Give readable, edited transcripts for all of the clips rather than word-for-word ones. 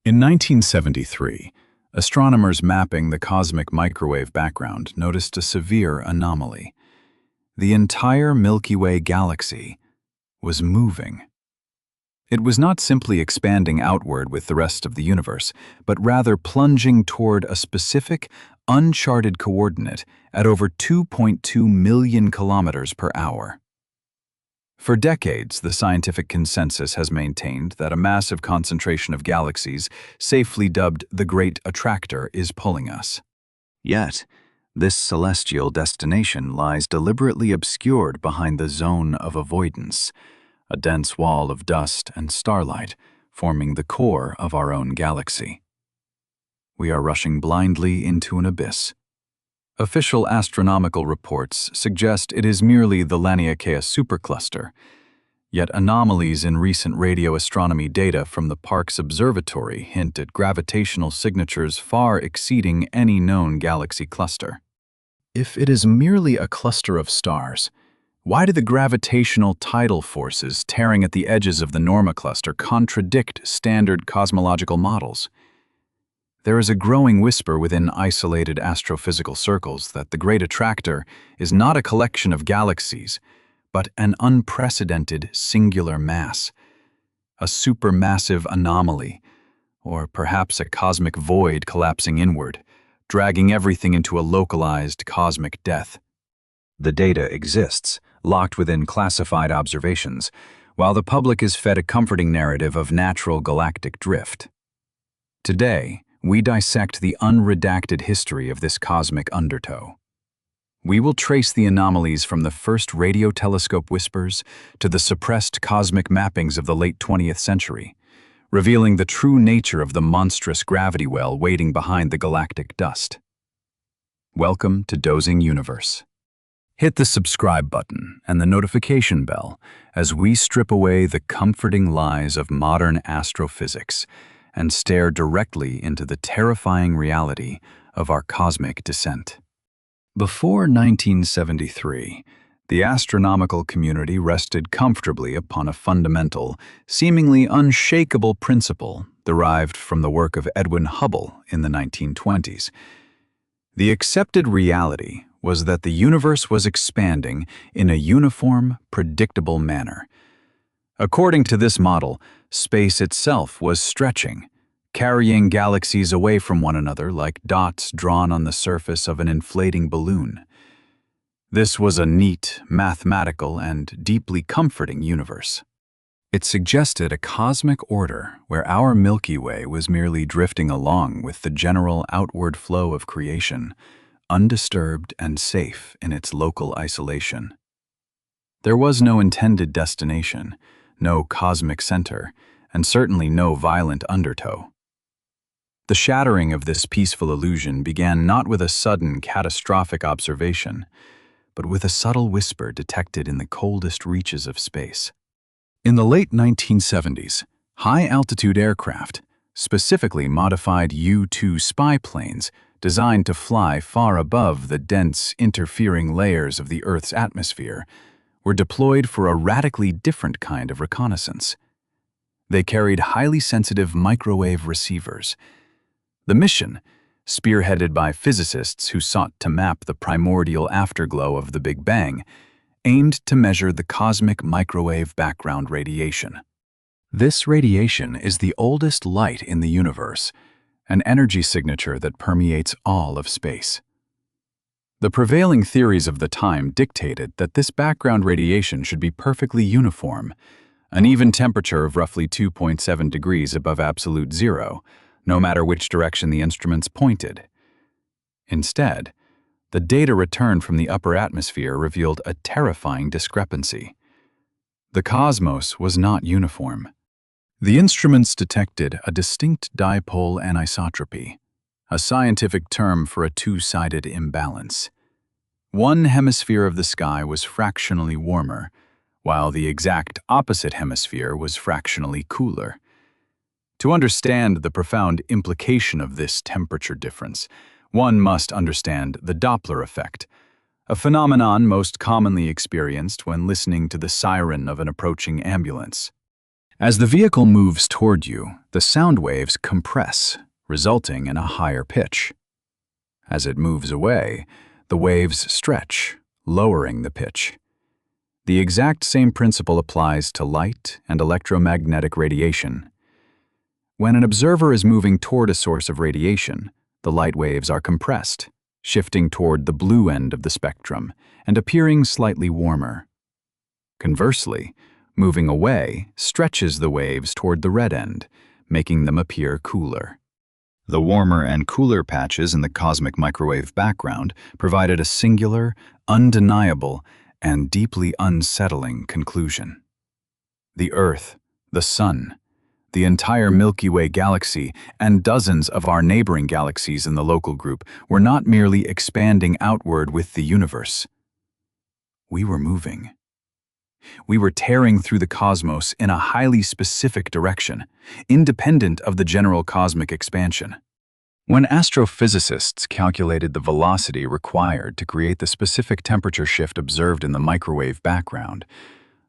In 1973, astronomers mapping the cosmic microwave background noticed a severe anomaly. The entire Milky Way galaxy was moving. It was not simply expanding outward with the rest of the universe, but rather plunging toward a specific, uncharted coordinate at over 2.2 million kilometers per hour. For decades, the scientific consensus has maintained that a massive concentration of galaxies, safely dubbed the Great Attractor, is pulling us. Yet, this celestial destination lies deliberately obscured behind the zone of avoidance, a dense wall of dust and starlight forming the core of our own galaxy. We are rushing blindly into an abyss. Official astronomical reports suggest it is merely the Laniakea supercluster, yet anomalies in recent radio astronomy data from the Parkes Observatory hint at gravitational signatures far exceeding any known galaxy cluster. If it is merely a cluster of stars, why do the gravitational tidal forces tearing at the edges of the Norma cluster contradict standard cosmological models? There is a growing whisper within isolated astrophysical circles that the Great Attractor is not a collection of galaxies, but an unprecedented singular mass, a supermassive anomaly, or perhaps a cosmic void collapsing inward, dragging everything into a localized cosmic death. The data exists, locked within classified observations, while the public is fed a comforting narrative of natural galactic drift. Today, we dissect the unredacted history of this cosmic undertow. We will trace the anomalies from the first radio telescope whispers to the suppressed cosmic mappings of the late 20th century, revealing the true nature of the monstrous gravity well waiting behind the galactic dust. Welcome to Dozing Universe. Hit the subscribe button and the notification bell as we strip away the comforting lies of modern astrophysics and stare directly into the terrifying reality of our cosmic descent. Before 1973, the astronomical community rested comfortably upon a fundamental, seemingly unshakable principle derived from the work of Edwin Hubble in the 1920s. The accepted reality was that the universe was expanding in a uniform, predictable manner. According to this model, space itself was stretching, carrying galaxies away from one another like dots drawn on the surface of an inflating balloon. This was a neat, mathematical, and deeply comforting universe. It suggested a cosmic order where our Milky Way was merely drifting along with the general outward flow of creation, undisturbed and safe in its local isolation. There was no intended destination, no cosmic center, and certainly no violent undertow. The shattering of this peaceful illusion began not with a sudden, catastrophic observation, but with a subtle whisper detected in the coldest reaches of space. In the late 1970s, high-altitude aircraft, specifically modified U-2 spy planes designed to fly far above the dense, interfering layers of the Earth's atmosphere, were deployed for a radically different kind of reconnaissance. They carried highly sensitive microwave receivers. The mission, spearheaded by physicists who sought to map the primordial afterglow of the Big Bang, aimed to measure the cosmic microwave background radiation. This radiation is the oldest light in the universe, an energy signature that permeates all of space. The prevailing theories of the time dictated that this background radiation should be perfectly uniform, an even temperature of roughly 2.7 degrees above absolute zero, no matter which direction the instruments pointed. Instead, the data returned from the upper atmosphere revealed a terrifying discrepancy. The cosmos was not uniform. The instruments detected a distinct dipole anisotropy, a scientific term for a two-sided imbalance. One hemisphere of the sky was fractionally warmer, while the exact opposite hemisphere was fractionally cooler. To understand the profound implication of this temperature difference, one must understand the Doppler effect, a phenomenon most commonly experienced when listening to the siren of an approaching ambulance. As the vehicle moves toward you, the sound waves compress, resulting in a higher pitch. As it moves away, the waves stretch, lowering the pitch. The exact same principle applies to light and electromagnetic radiation. When an observer is moving toward a source of radiation, the light waves are compressed, shifting toward the blue end of the spectrum and appearing slightly warmer. Conversely, moving away stretches the waves toward the red end, making them appear cooler. The warmer and cooler patches in the cosmic microwave background provided a singular, undeniable, and deeply unsettling conclusion. The Earth, the Sun, the entire Milky Way galaxy, and dozens of our neighboring galaxies in the local group were not merely expanding outward with the universe. We were moving. We were tearing through the cosmos in a highly specific direction, independent of the general cosmic expansion. When astrophysicists calculated the velocity required to create the specific temperature shift observed in the microwave background,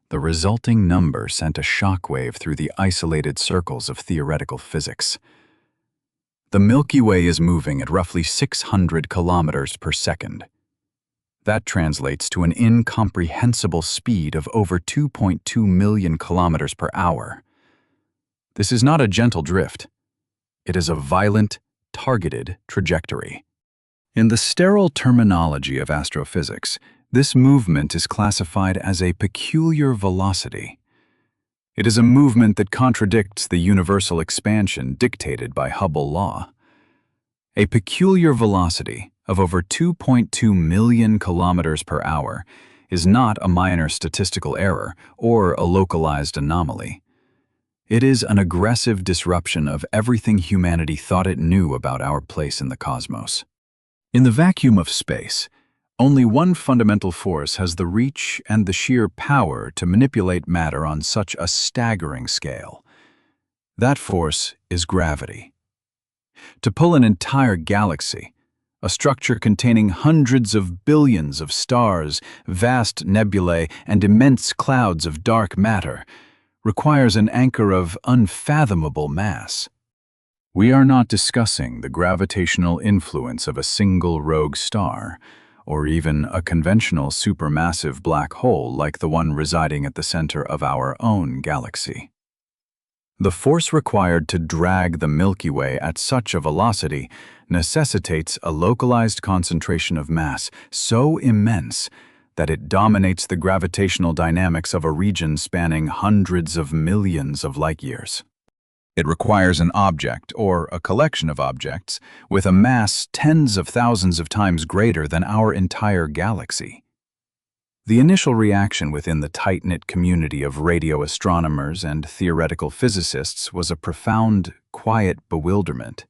the resulting number sent a shockwave through the isolated circles of theoretical physics. The Milky Way is moving at roughly 600 kilometers per second. That translates to an incomprehensible speed of over 2.2 million kilometers per hour. This is not a gentle drift. It is a violent, targeted trajectory. In the sterile terminology of astrophysics, this movement is classified as a peculiar velocity. It is a movement that contradicts the universal expansion dictated by Hubble law. A peculiar velocity of over 2.2 million kilometers per hour is not a minor statistical error or a localized anomaly. It is an aggressive disruption of everything humanity thought it knew about our place in the cosmos. In the vacuum of space, only one fundamental force has the reach and the sheer power to manipulate matter on such a staggering scale. That force is gravity. To pull an entire galaxy, a structure containing hundreds of billions of stars, vast nebulae, and immense clouds of dark matter, requires an anchor of unfathomable mass. We are not discussing the gravitational influence of a single rogue star, or even a conventional supermassive black hole like the one residing at the center of our own galaxy. The force required to drag the Milky Way at such a velocity necessitates a localized concentration of mass so immense that it dominates the gravitational dynamics of a region spanning hundreds of millions of light-years. It requires an object, or a collection of objects, with a mass tens of thousands of times greater than our entire galaxy. The initial reaction within the tight-knit community of radio astronomers and theoretical physicists was a profound, quiet bewilderment.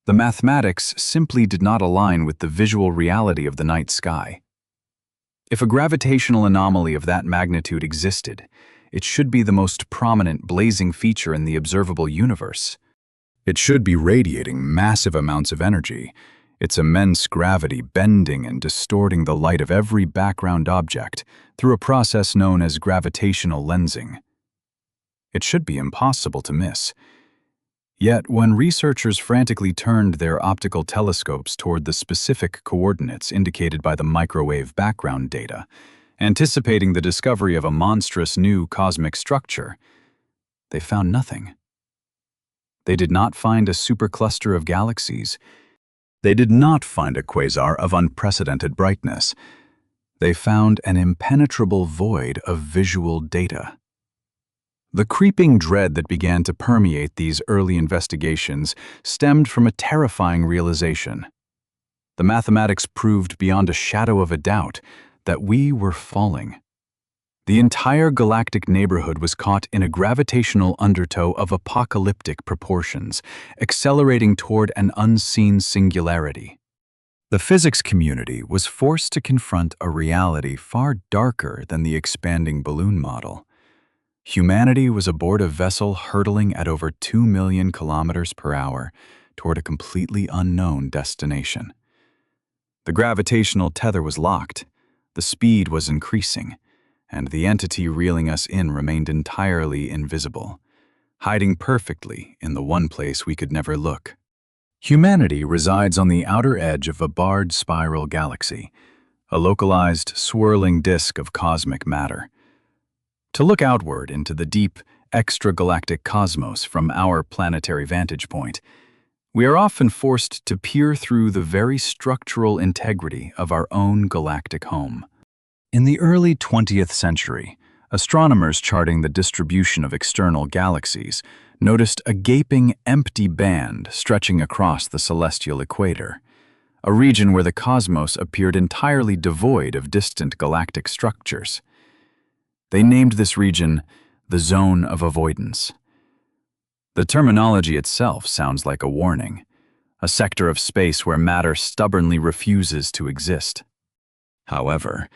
The mathematics simply did not align with the visual reality of the night sky. If a gravitational anomaly of that magnitude existed, it should be the most prominent blazing feature in the observable universe. It should be radiating massive amounts of energy, its immense gravity bending and distorting the light of every background object through a process known as gravitational lensing. It should be impossible to miss. Yet, when researchers frantically turned their optical telescopes toward the specific coordinates indicated by the microwave background data, anticipating the discovery of a monstrous new cosmic structure, they found nothing. They did not find a supercluster of galaxies. They did not find a quasar of unprecedented brightness. They found an impenetrable void of visual data. The creeping dread that began to permeate these early investigations stemmed from a terrifying realization. The mathematics proved beyond a shadow of a doubt that we were falling. The entire galactic neighborhood was caught in a gravitational undertow of apocalyptic proportions, accelerating toward an unseen singularity. The physics community was forced to confront a reality far darker than the expanding balloon model. Humanity was aboard a vessel hurtling at over 2 million kilometers per hour toward a completely unknown destination. The gravitational tether was locked, the speed was increasing, and the entity reeling us in remained entirely invisible. hiding perfectly in the one place we could never look. Humanity resides on the outer edge of a barred spiral galaxy, a localized, swirling disk of cosmic matter. To look outward into the deep, extragalactic cosmos from our planetary vantage point, we are often forced to peer through the very structural integrity of our own galactic home. In the early 20th century, astronomers charting the distribution of external galaxies noticed a gaping, empty band stretching across the celestial equator, a region where the cosmos appeared entirely devoid of distant galactic structures. They named this region the Zone of Avoidance. The terminology itself sounds like a warning, a sector of space where matter stubbornly refuses to exist. However,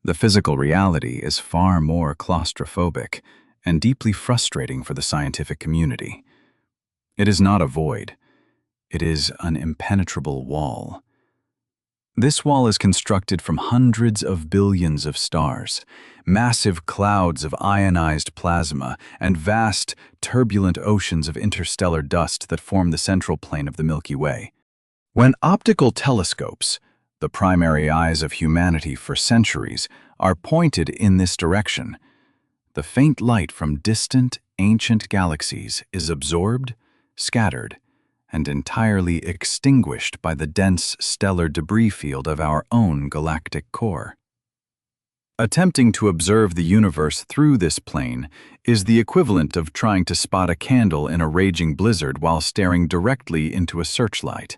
the physical reality is far more claustrophobic and deeply frustrating for the scientific community. It is not a void. It is an impenetrable wall. This wall is constructed from hundreds of billions of stars, massive clouds of ionized plasma, and vast, turbulent oceans of interstellar dust that form the central plane of the Milky Way. When optical telescopes, the primary eyes of humanity for centuries, are pointed in this direction, the faint light from distant, ancient galaxies is absorbed, scattered, and entirely extinguished by the dense stellar debris field of our own galactic core. Attempting to observe the universe through this plane is the equivalent of trying to spot a candle in a raging blizzard while staring directly into a searchlight.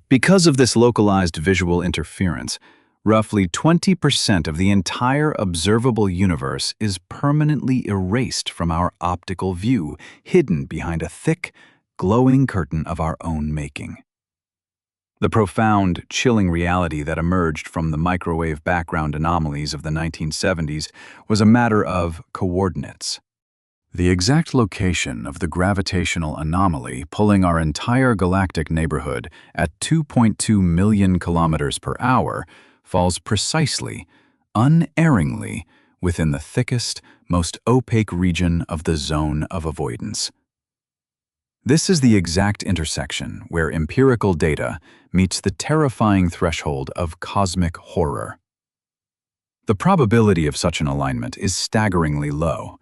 Because of this localized visual interference, roughly 20% of the entire observable universe is permanently erased from our optical view, hidden behind a thick, glowing curtain of our own making. The profound, chilling reality that emerged from the microwave background anomalies of the 1970s was a matter of coordinates. The exact location of the gravitational anomaly pulling our entire galactic neighborhood at 2.2 million kilometers per hour falls precisely, unerringly, within the thickest, most opaque region of the Zone of Avoidance. This is the exact intersection where empirical data meets the terrifying threshold of cosmic horror. The probability of such an alignment is staggeringly low.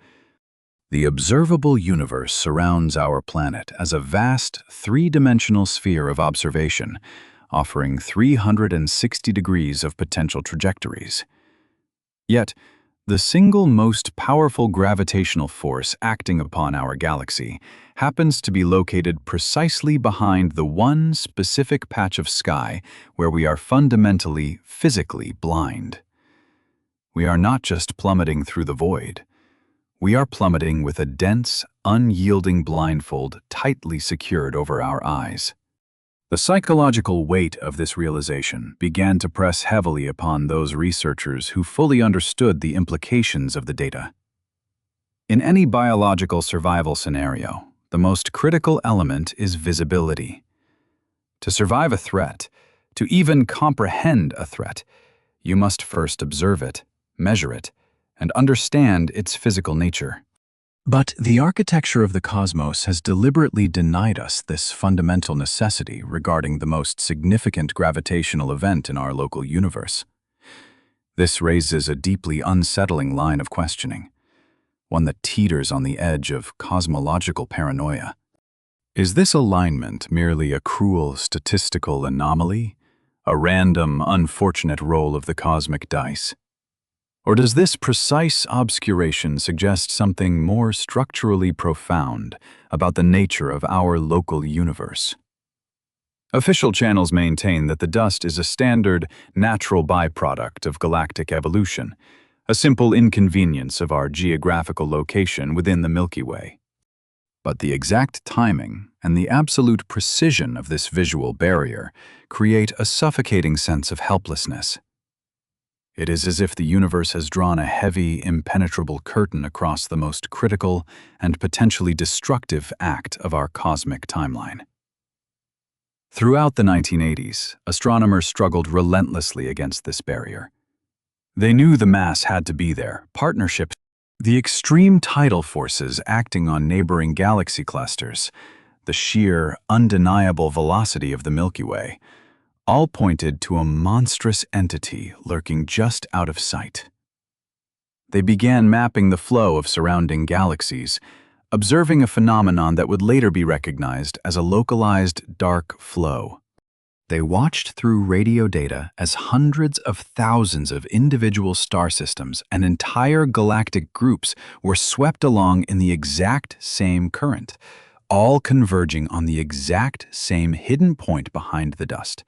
The observable universe surrounds our planet as a vast, three-dimensional sphere of observation, offering 360 degrees of potential trajectories. Yet, the single most powerful gravitational force acting upon our galaxy happens to be located precisely behind the one specific patch of sky where we are fundamentally, physically blind. We are not just plummeting through the void. We are plummeting with a dense, unyielding blindfold tightly secured over our eyes. The psychological weight of this realization began to press heavily upon those researchers who fully understood the implications of the data. In any biological survival scenario, the most critical element is visibility. To survive a threat, to even comprehend a threat, you must first observe it, measure it, and understand its physical nature. But the architecture of the cosmos has deliberately denied us this fundamental necessity regarding the most significant gravitational event in our local universe. This raises a deeply unsettling line of questioning, one that teeters on the edge of cosmological paranoia. Is this alignment merely a cruel statistical anomaly, a random, unfortunate roll of the cosmic dice? Or does this precise obscuration suggest something more structurally profound about the nature of our local universe? Official channels maintain that the dust is a standard, natural byproduct of galactic evolution, a simple inconvenience of our geographical location within the Milky Way. But the exact timing and the absolute precision of this visual barrier create a suffocating sense of helplessness. It is as if the universe has drawn a heavy, impenetrable curtain across the most critical and potentially destructive act of our cosmic timeline. Throughout the 1980s, astronomers struggled relentlessly against this barrier. They knew the mass had to be there, partnerships The extreme tidal forces acting on neighboring galaxy clusters, the sheer, undeniable velocity of the Milky Way, all pointed to a monstrous entity lurking just out of sight. They began mapping the flow of surrounding galaxies, observing a phenomenon that would later be recognized as a localized dark flow. They watched through radio data as hundreds of thousands of individual star systems and entire galactic groups were swept along in the exact same current, all converging on the exact same hidden point behind the dust.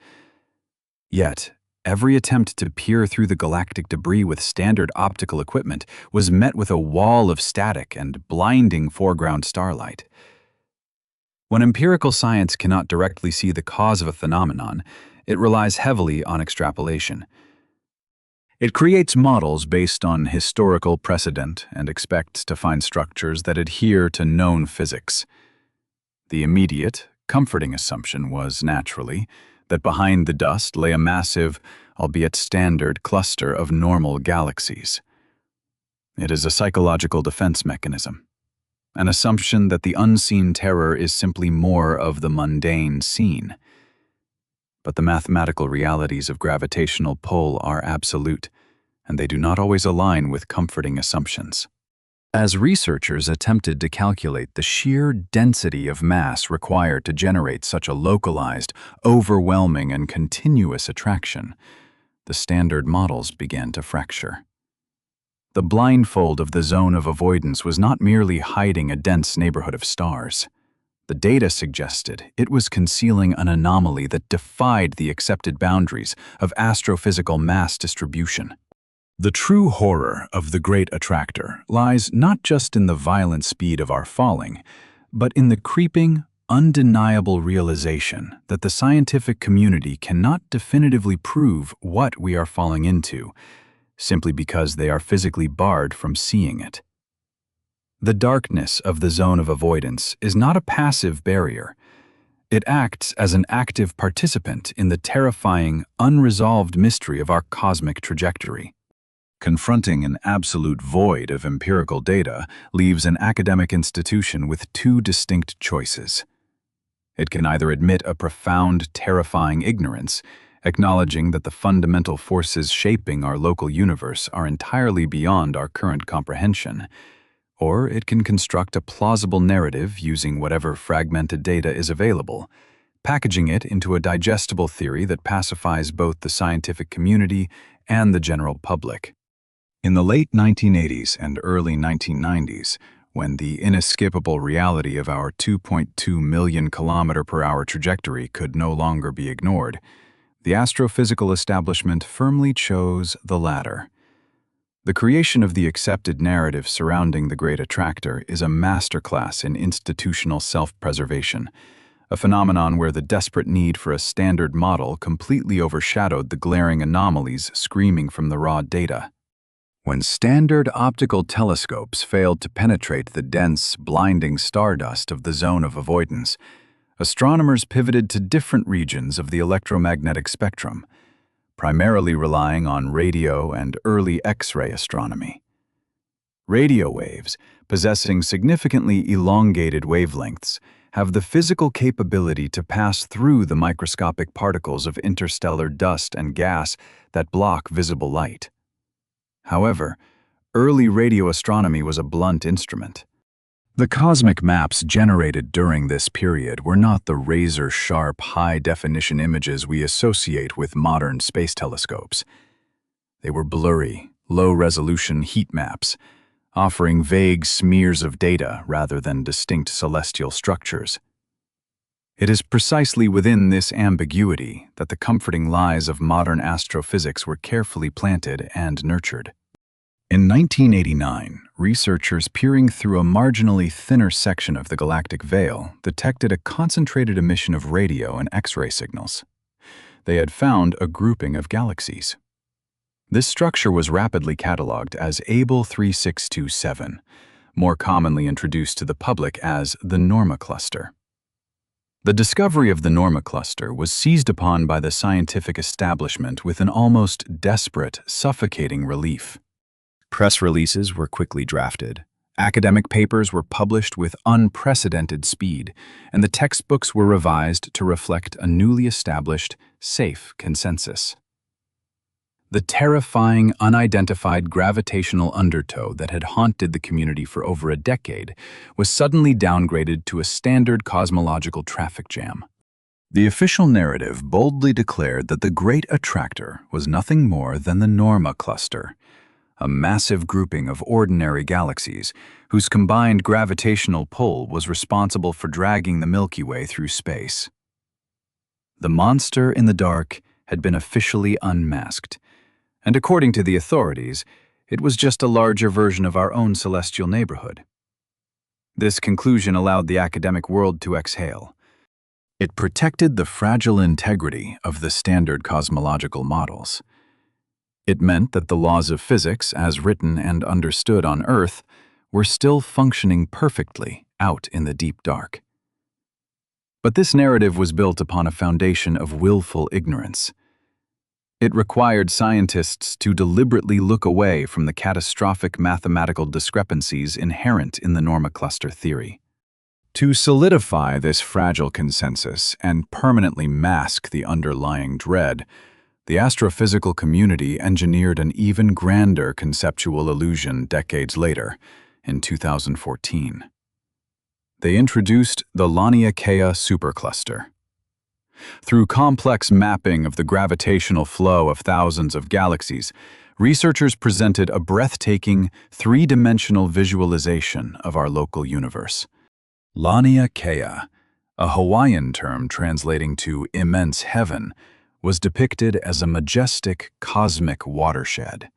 Yet, every attempt to peer through the galactic debris with standard optical equipment was met with a wall of static and blinding foreground starlight. When empirical science cannot directly see the cause of a phenomenon, it relies heavily on extrapolation. It creates models based on historical precedent and expects to find structures that adhere to known physics. The immediate, comforting assumption was, naturally, that behind the dust lay a massive, albeit standard, cluster of normal galaxies. It is a psychological defense mechanism, an assumption that the unseen terror is simply more of the mundane seen. But the mathematical realities of gravitational pull are absolute, and they do not always align with comforting assumptions. As researchers attempted to calculate the sheer density of mass required to generate such a localized, overwhelming, and continuous attraction, the standard models began to fracture. The blindfold of the zone of avoidance was not merely hiding a dense neighborhood of stars. The data suggested it was concealing an anomaly that defied the accepted boundaries of astrophysical mass distribution. The true horror of the Great Attractor lies not just in the violent speed of our falling, but in the creeping, undeniable realization that the scientific community cannot definitively prove what we are falling into, simply because they are physically barred from seeing it. The darkness of the zone of avoidance is not a passive barrier. It acts as an active participant in the terrifying, unresolved mystery of our cosmic trajectory. Confronting an absolute void of empirical data leaves an academic institution with two distinct choices. It can either admit a profound, terrifying ignorance, acknowledging that the fundamental forces shaping our local universe are entirely beyond our current comprehension, or it can construct a plausible narrative using whatever fragmented data is available, packaging it into a digestible theory that pacifies both the scientific community and the general public. In the late 1980s and early 1990s, when the inescapable reality of our 2.2 million km/h trajectory could no longer be ignored, the astrophysical establishment firmly chose the latter. The creation of the accepted narrative surrounding the Great Attractor is a masterclass in institutional self-preservation, a phenomenon where the desperate need for a standard model completely overshadowed the glaring anomalies screaming from the raw data. When standard optical telescopes failed to penetrate the dense, blinding stardust of the zone of avoidance, astronomers pivoted to different regions of the electromagnetic spectrum, primarily relying on radio and early X-ray astronomy. Radio waves, possessing significantly elongated wavelengths, have the physical capability to pass through the microscopic particles of interstellar dust and gas that block visible light. However, early radio astronomy was a blunt instrument. The cosmic maps generated during this period were not the razor-sharp, high-definition images we associate with modern space telescopes. They were blurry, low-resolution heat maps, offering vague smears of data rather than distinct celestial structures. It is precisely within this ambiguity that the comforting lies of modern astrophysics were carefully planted and nurtured. In 1989, researchers peering through a marginally thinner section of the galactic veil detected a concentrated emission of radio and X-ray signals. They had found a grouping of galaxies. This structure was rapidly cataloged as Abell 3627, more commonly introduced to the public as the Norma Cluster. The discovery of the Norma Cluster was seized upon by the scientific establishment with an almost desperate, suffocating relief. Press releases were quickly drafted. Academic papers were published with unprecedented speed, and the textbooks were revised to reflect a newly established, safe consensus. The terrifying, unidentified gravitational undertow that had haunted the community for over a decade was suddenly downgraded to a standard cosmological traffic jam. The official narrative boldly declared that the Great Attractor was nothing more than the Norma Cluster, a massive grouping of ordinary galaxies whose combined gravitational pull was responsible for dragging the Milky Way through space. The monster in the dark had been officially unmasked, and according to the authorities, it was just a larger version of our own celestial neighborhood. This conclusion allowed the academic world to exhale. It protected the fragile integrity of the standard cosmological models. It meant that the laws of physics, as written and understood on Earth, were still functioning perfectly out in the deep dark. But this narrative was built upon a foundation of willful ignorance. It required scientists to deliberately look away from the catastrophic mathematical discrepancies inherent in the Norma cluster theory. To solidify this fragile consensus and permanently mask the underlying dread, the astrophysical community engineered an even grander conceptual illusion decades later, in 2014. They introduced the Laniakea supercluster. Through complex mapping of the gravitational flow of thousands of galaxies, researchers presented a breathtaking, three-dimensional visualization of our local universe. Laniakea, a Hawaiian term translating to immense heaven, was depicted as a majestic cosmic watershed.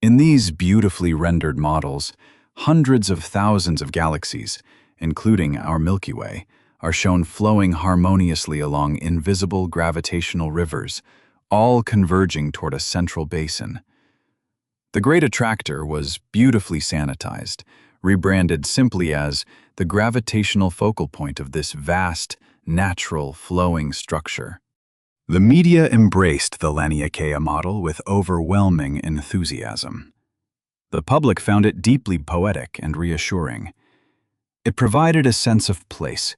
In these beautifully rendered models, hundreds of thousands of galaxies, including our Milky Way, are shown flowing harmoniously along invisible gravitational rivers, all converging toward a central basin. The Great Attractor was beautifully sanitized, rebranded simply as the gravitational focal point of this vast, natural, flowing structure. The media embraced the Laniakea model with overwhelming enthusiasm. The public found it deeply poetic and reassuring. It provided a sense of place,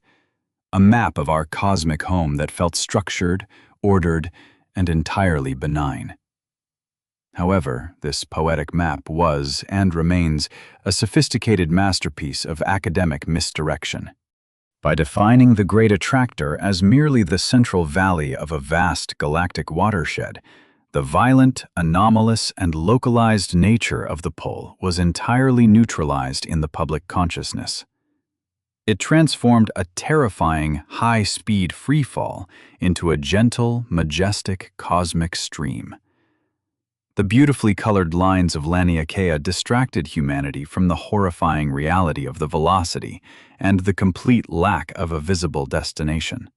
a map of our cosmic home that felt structured, ordered, and entirely benign. However, this poetic map was, and remains, a sophisticated masterpiece of academic misdirection. By defining the Great Attractor as merely the central valley of a vast galactic watershed, the violent, anomalous, and localized nature of the pull was entirely neutralized in the public consciousness. It transformed a terrifying, high-speed freefall into a gentle, majestic cosmic stream. The beautifully colored lines of Laniakea distracted humanity from the horrifying reality of the velocity and the complete lack of a visible destination.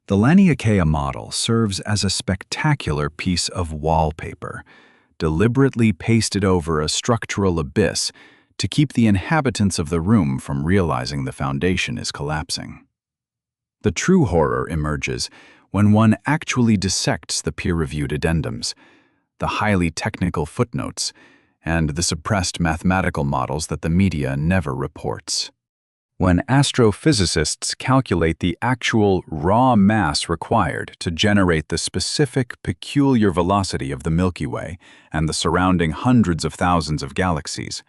The Laniakea model serves as a spectacular piece of wallpaper, deliberately pasted over a structural abyss to keep the inhabitants of the room from realizing the foundation is collapsing. The true horror emerges when one actually dissects the peer-reviewed addendums, the highly technical footnotes, and the suppressed mathematical models that the media never reports. When astrophysicists calculate the actual raw mass required to generate the specific peculiar velocity of the Milky Way and the surrounding hundreds of thousands of galaxies,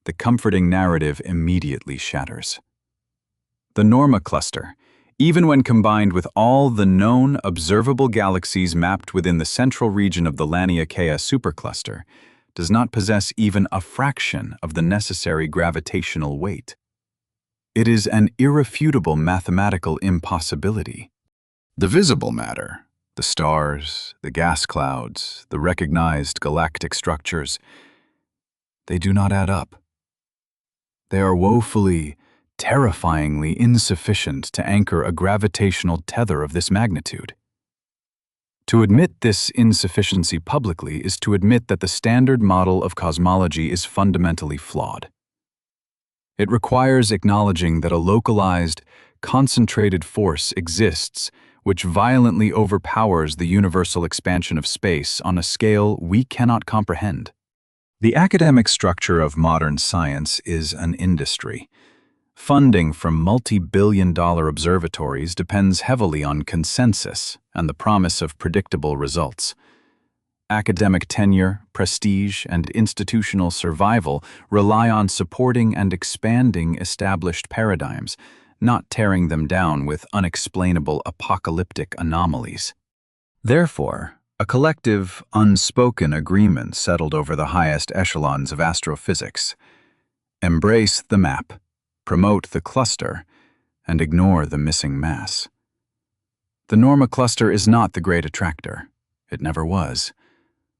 the comforting narrative immediately shatters. The Norma cluster, even when combined with all the known observable galaxies mapped within the central region of the Laniakea supercluster, does not possess even a fraction of the necessary gravitational weight. It is an irrefutable mathematical impossibility. The visible matter, the stars, the gas clouds, the recognized galactic structures, they do not add up. They are woefully, terrifyingly insufficient to anchor a gravitational tether of this magnitude. To admit this insufficiency publicly is to admit that the standard model of cosmology is fundamentally flawed. It requires acknowledging that a localized, concentrated force exists which violently overpowers the universal expansion of space on a scale we cannot comprehend. The academic structure of modern science is an industry. Funding from multi-billion-dollar observatories depends heavily on consensus and the promise of predictable results. Academic tenure, prestige, and institutional survival rely on supporting and expanding established paradigms, not tearing them down with unexplainable apocalyptic anomalies. Therefore, a collective, unspoken agreement settled over the highest echelons of astrophysics. Embrace the map, promote the cluster, and ignore the missing mass. The Norma cluster is not the great attractor. It never was.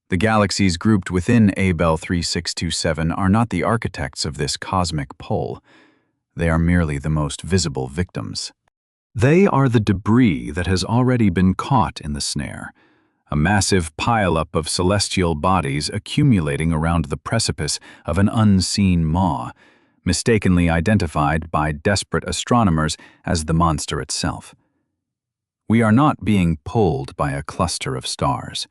The galaxies grouped within Abell 3627 are not the architects of this cosmic pole. They are merely the most visible victims. They are the debris that has already been caught in the snare, a massive pileup of celestial bodies accumulating around the precipice of an unseen maw, mistakenly identified by desperate astronomers as the monster itself. We are not being pulled by a cluster of stars.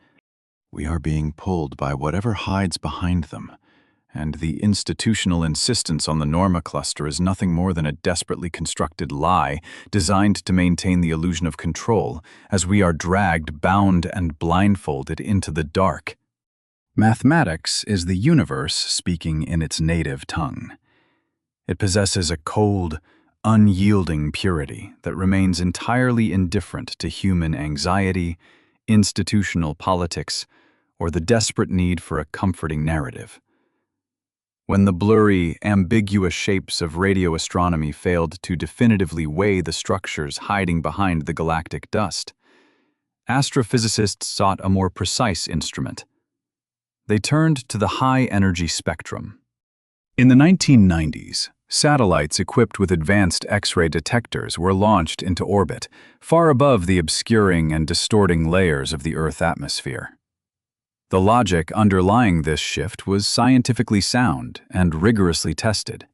We are being pulled by whatever hides behind them, and the institutional insistence on the Norma cluster is nothing more than a desperately constructed lie designed to maintain the illusion of control as we are dragged, bound, and blindfolded into the dark. Mathematics is the universe speaking in its native tongue. It possesses a cold, unyielding purity that remains entirely indifferent to human anxiety, institutional politics, or the desperate need for a comforting narrative. When the blurry, ambiguous shapes of radio astronomy failed to definitively weigh the structures hiding behind the galactic dust, astrophysicists sought a more precise instrument. They turned to the high-energy spectrum. In the 1990s, satellites equipped with advanced X-ray detectors were launched into orbit, far above the obscuring and distorting layers of the Earth atmosphere. The logic underlying this shift was scientifically sound and rigorously tested.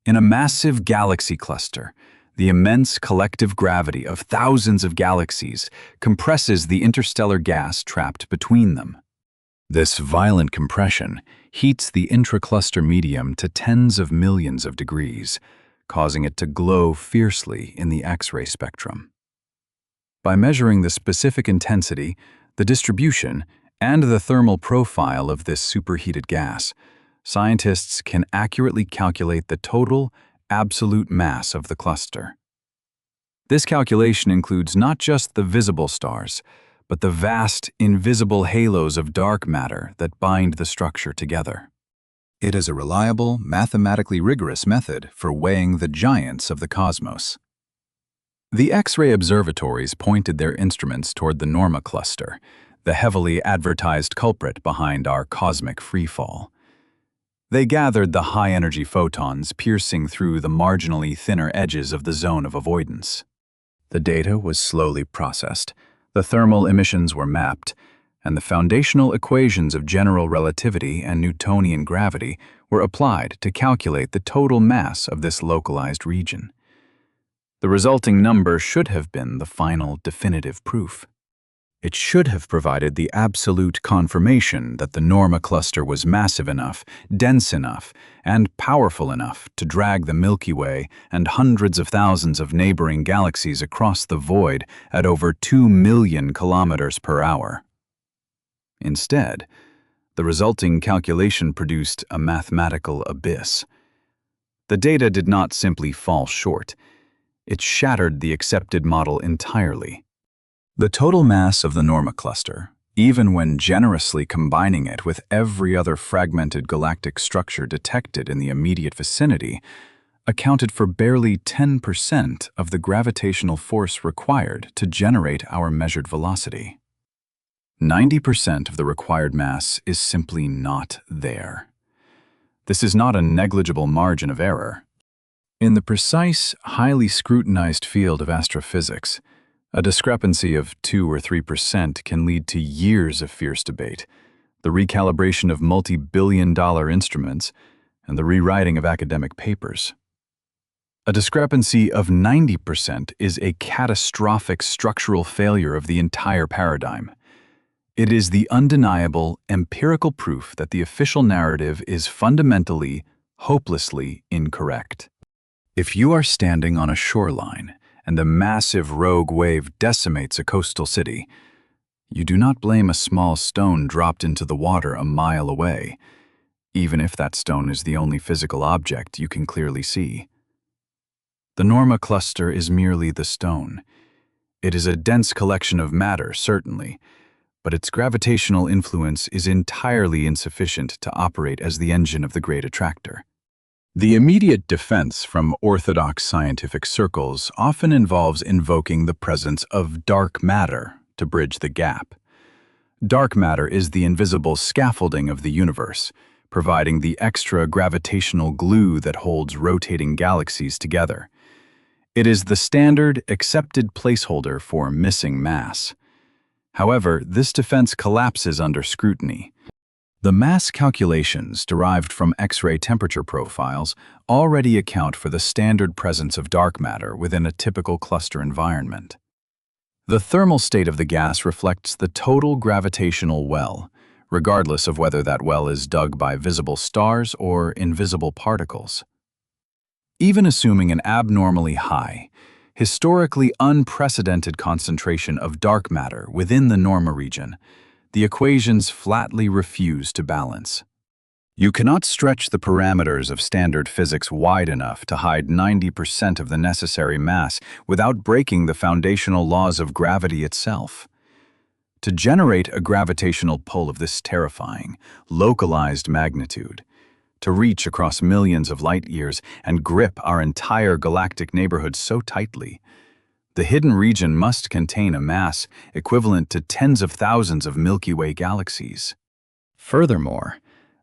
In a massive galaxy cluster, the immense collective gravity of thousands of galaxies compresses the interstellar gas trapped between them. This violent compression heats the intracluster medium to tens of millions of degrees, causing it to glow fiercely in the X-ray spectrum. By measuring the specific intensity, the distribution, and the thermal profile of this superheated gas, scientists can accurately calculate the total, absolute mass of the cluster. This calculation includes not just the visible stars, but the vast, invisible halos of dark matter that bind the structure together. It is a reliable, mathematically rigorous method for weighing the giants of the cosmos. The X-ray observatories pointed their instruments toward the Norma cluster, the heavily advertised culprit behind our cosmic freefall. They gathered the high-energy photons piercing through the marginally thinner edges of the zone of avoidance. The data was slowly processed, the thermal emissions were mapped, and the foundational equations of general relativity and Newtonian gravity were applied to calculate the total mass of this localized region. The resulting number should have been the final definitive proof. It should have provided the absolute confirmation that the Norma cluster was massive enough, dense enough, and powerful enough to drag the Milky Way and hundreds of thousands of neighboring galaxies across the void at over 2 million kilometers per hour. Instead, the resulting calculation produced a mathematical abyss. The data did not simply fall short. It shattered the accepted model entirely. The total mass of the Norma cluster, even when generously combining it with every other fragmented galactic structure detected in the immediate vicinity, accounted for barely 10% of the gravitational force required to generate our measured velocity. 90% of the required mass is simply not there. This is not a negligible margin of error. In the precise, highly scrutinized field of astrophysics, a discrepancy of 2 or 3% can lead to years of fierce debate, the recalibration of multi-billion-dollar instruments, and the rewriting of academic papers. A discrepancy of 90% is a catastrophic structural failure of the entire paradigm. It is the undeniable, empirical proof that the official narrative is fundamentally, hopelessly incorrect. If you are standing on a shoreline and a massive rogue wave decimates a coastal city, you do not blame a small stone dropped into the water a mile away, even if that stone is the only physical object you can clearly see. The Norma cluster is merely the stone. It is a dense collection of matter, certainly, but its gravitational influence is entirely insufficient to operate as the engine of the Great Attractor. The immediate defense from orthodox scientific circles often involves invoking the presence of dark matter to bridge the gap. Dark matter is the invisible scaffolding of the universe, providing the extra gravitational glue that holds rotating galaxies together. It is the standard, accepted placeholder for missing mass. However, this defense collapses under scrutiny. The mass calculations derived from X-ray temperature profiles already account for the standard presence of dark matter within a typical cluster environment. The thermal state of the gas reflects the total gravitational well, regardless of whether that well is dug by visible stars or invisible particles. Even assuming an abnormally high, historically unprecedented concentration of dark matter within the Norma region, the equations flatly refuse to balance. You cannot stretch the parameters of standard physics wide enough to hide 90% of the necessary mass without breaking the foundational laws of gravity itself. To generate a gravitational pull of this terrifying, localized magnitude, to reach across millions of light years and grip our entire galactic neighborhood so tightly, the hidden region must contain a mass equivalent to tens of thousands of Milky Way galaxies. Furthermore,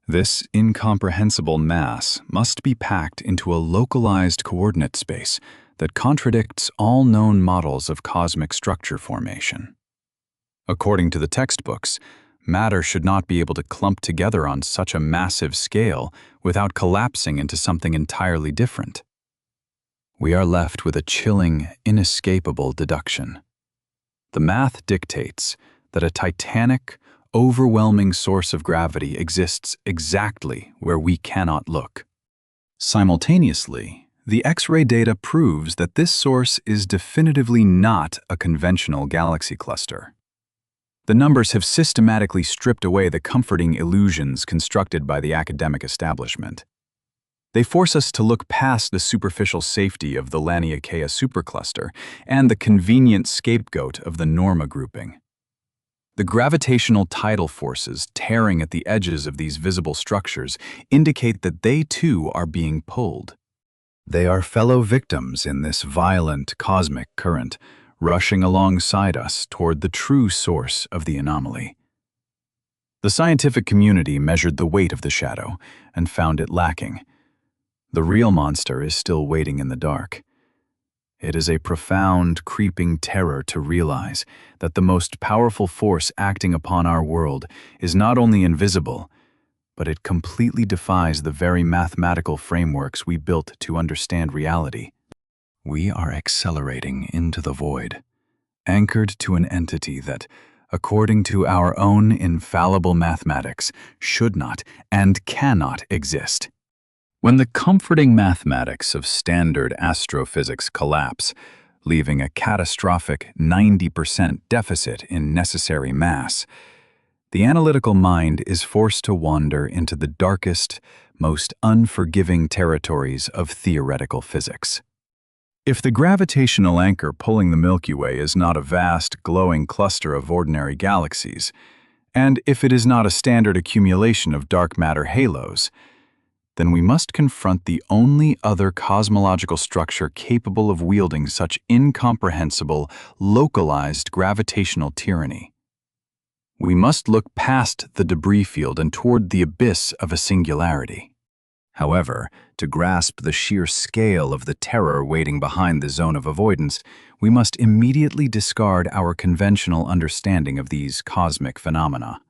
this incomprehensible mass must be packed into a localized coordinate space that contradicts all known models of cosmic structure formation. According to the textbooks, matter should not be able to clump together on such a massive scale without collapsing into something entirely different. We are left with a chilling, inescapable deduction. The math dictates that a titanic, overwhelming source of gravity exists exactly where we cannot look. Simultaneously, the X-ray data proves that this source is definitively not a conventional galaxy cluster. The numbers have systematically stripped away the comforting illusions constructed by the academic establishment. They force us to look past the superficial safety of the Laniakea supercluster and the convenient scapegoat of the Norma grouping. The gravitational tidal forces tearing at the edges of these visible structures indicate that they too are being pulled. They are fellow victims in this violent cosmic current, rushing alongside us toward the true source of the anomaly. The scientific community measured the weight of the shadow and found it lacking. The real monster is still waiting in the dark. It is a profound, creeping terror to realize that the most powerful force acting upon our world is not only invisible, but it completely defies the very mathematical frameworks we built to understand reality. We are accelerating into the void, anchored to an entity that, according to our own infallible mathematics, should not and cannot exist. When the comforting mathematics of standard astrophysics collapse, leaving a catastrophic 90% deficit in necessary mass, the analytical mind is forced to wander into the darkest, most unforgiving territories of theoretical physics. If the gravitational anchor pulling the Milky Way is not a vast, glowing cluster of ordinary galaxies, and if it is not a standard accumulation of dark matter halos, then we must confront the only other cosmological structure capable of wielding such incomprehensible, localized gravitational tyranny. We must look past the debris field and toward the abyss of a singularity. However, to grasp the sheer scale of the terror waiting behind the zone of avoidance, we must immediately discard our conventional understanding of these cosmic phenomena.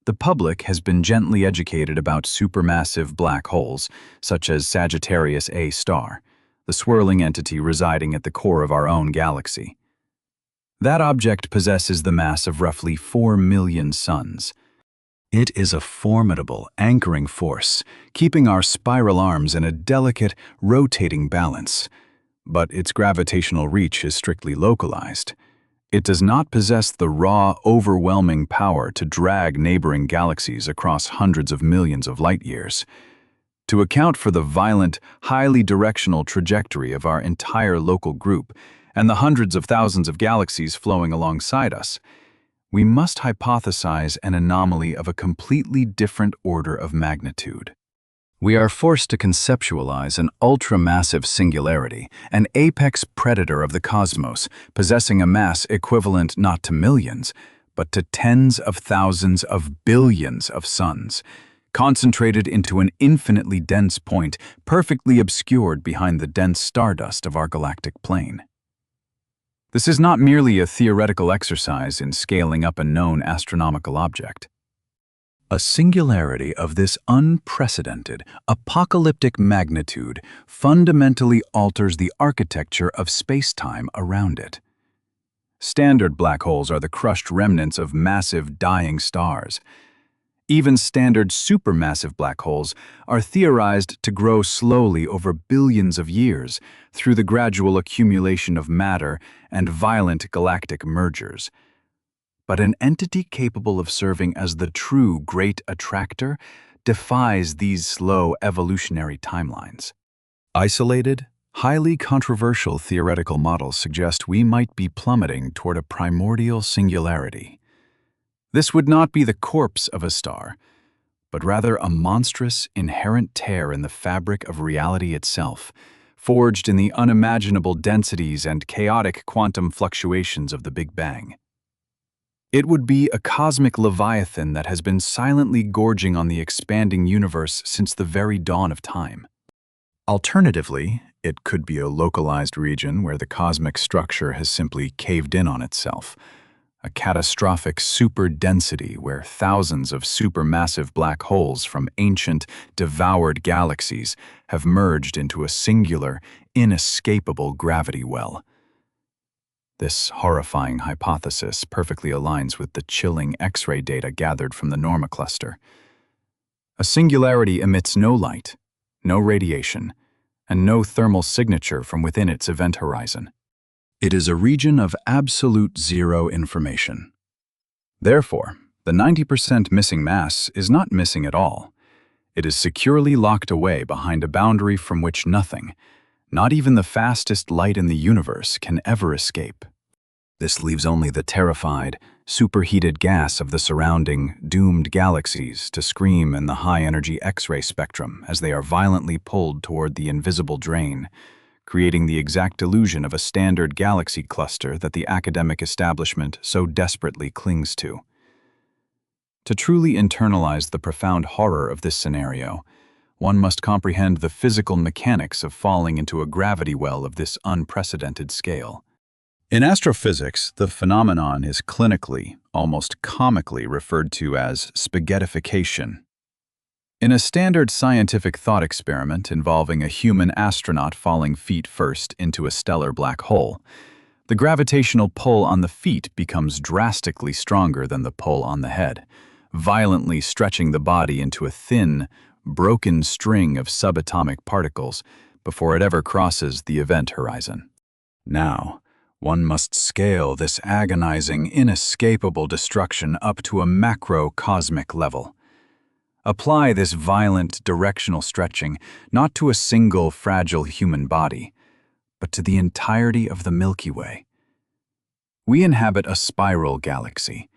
The public has been gently educated about supermassive black holes, such as Sagittarius A star, the swirling entity residing at the core of our own galaxy. That object possesses the mass of roughly 4 million suns. It is a formidable anchoring force, keeping our spiral arms in a delicate, rotating balance. But its gravitational reach is strictly localized. It does not possess the raw, overwhelming power to drag neighboring galaxies across hundreds of millions of light-years. To account for the violent, highly directional trajectory of our entire local group and the hundreds of thousands of galaxies flowing alongside us, we must hypothesize an anomaly of a completely different order of magnitude. We are forced to conceptualize an ultramassive singularity, an apex predator of the cosmos, possessing a mass equivalent not to millions, but to tens of thousands of billions of suns, concentrated into an infinitely dense point, perfectly obscured behind the dense stardust of our galactic plane. This is not merely a theoretical exercise in scaling up a known astronomical object. A singularity of this unprecedented, apocalyptic magnitude fundamentally alters the architecture of space-time around it. Standard black holes are the crushed remnants of massive, dying stars. Even standard supermassive black holes are theorized to grow slowly over billions of years through the gradual accumulation of matter and violent galactic mergers. But an entity capable of serving as the true great attractor defies these slow evolutionary timelines. Isolated, highly controversial theoretical models suggest we might be plummeting toward a primordial singularity. This would not be the corpse of a star, but rather a monstrous, inherent tear in the fabric of reality itself, forged in the unimaginable densities and chaotic quantum fluctuations of the Big Bang. It would be a cosmic leviathan that has been silently gorging on the expanding universe since the very dawn of time. Alternatively, it could be a localized region where the cosmic structure has simply caved in on itself, a catastrophic superdensity where thousands of supermassive black holes from ancient, devoured galaxies have merged into a singular, inescapable gravity well. This horrifying hypothesis perfectly aligns with the chilling X-ray data gathered from the Norma cluster. A singularity emits no light, no radiation, and no thermal signature from within its event horizon. It is a region of absolute zero information. Therefore, the 90% missing mass is not missing at all. It is securely locked away behind a boundary from which nothing, not even the fastest light in the universe, can ever escape. This leaves only the terrified, superheated gas of the surrounding, doomed galaxies to scream in the high-energy X-ray spectrum as they are violently pulled toward the invisible drain, creating the exact illusion of a standard galaxy cluster that the academic establishment so desperately clings to. To truly internalize the profound horror of this scenario, one must comprehend the physical mechanics of falling into a gravity well of this unprecedented scale. In astrophysics, the phenomenon is clinically, almost comically referred to as spaghettification. In a standard scientific thought experiment involving a human astronaut falling feet first into a stellar black hole, the gravitational pull on the feet becomes drastically stronger than the pull on the head, violently stretching the body into a thin, broken string of subatomic particles before it ever crosses the event horizon. Now, one must scale this agonizing, inescapable destruction up to a macrocosmic level. Apply this violent directional stretching not to a single fragile human body, but to the entirety of the Milky Way. We inhabit a spiral galaxy,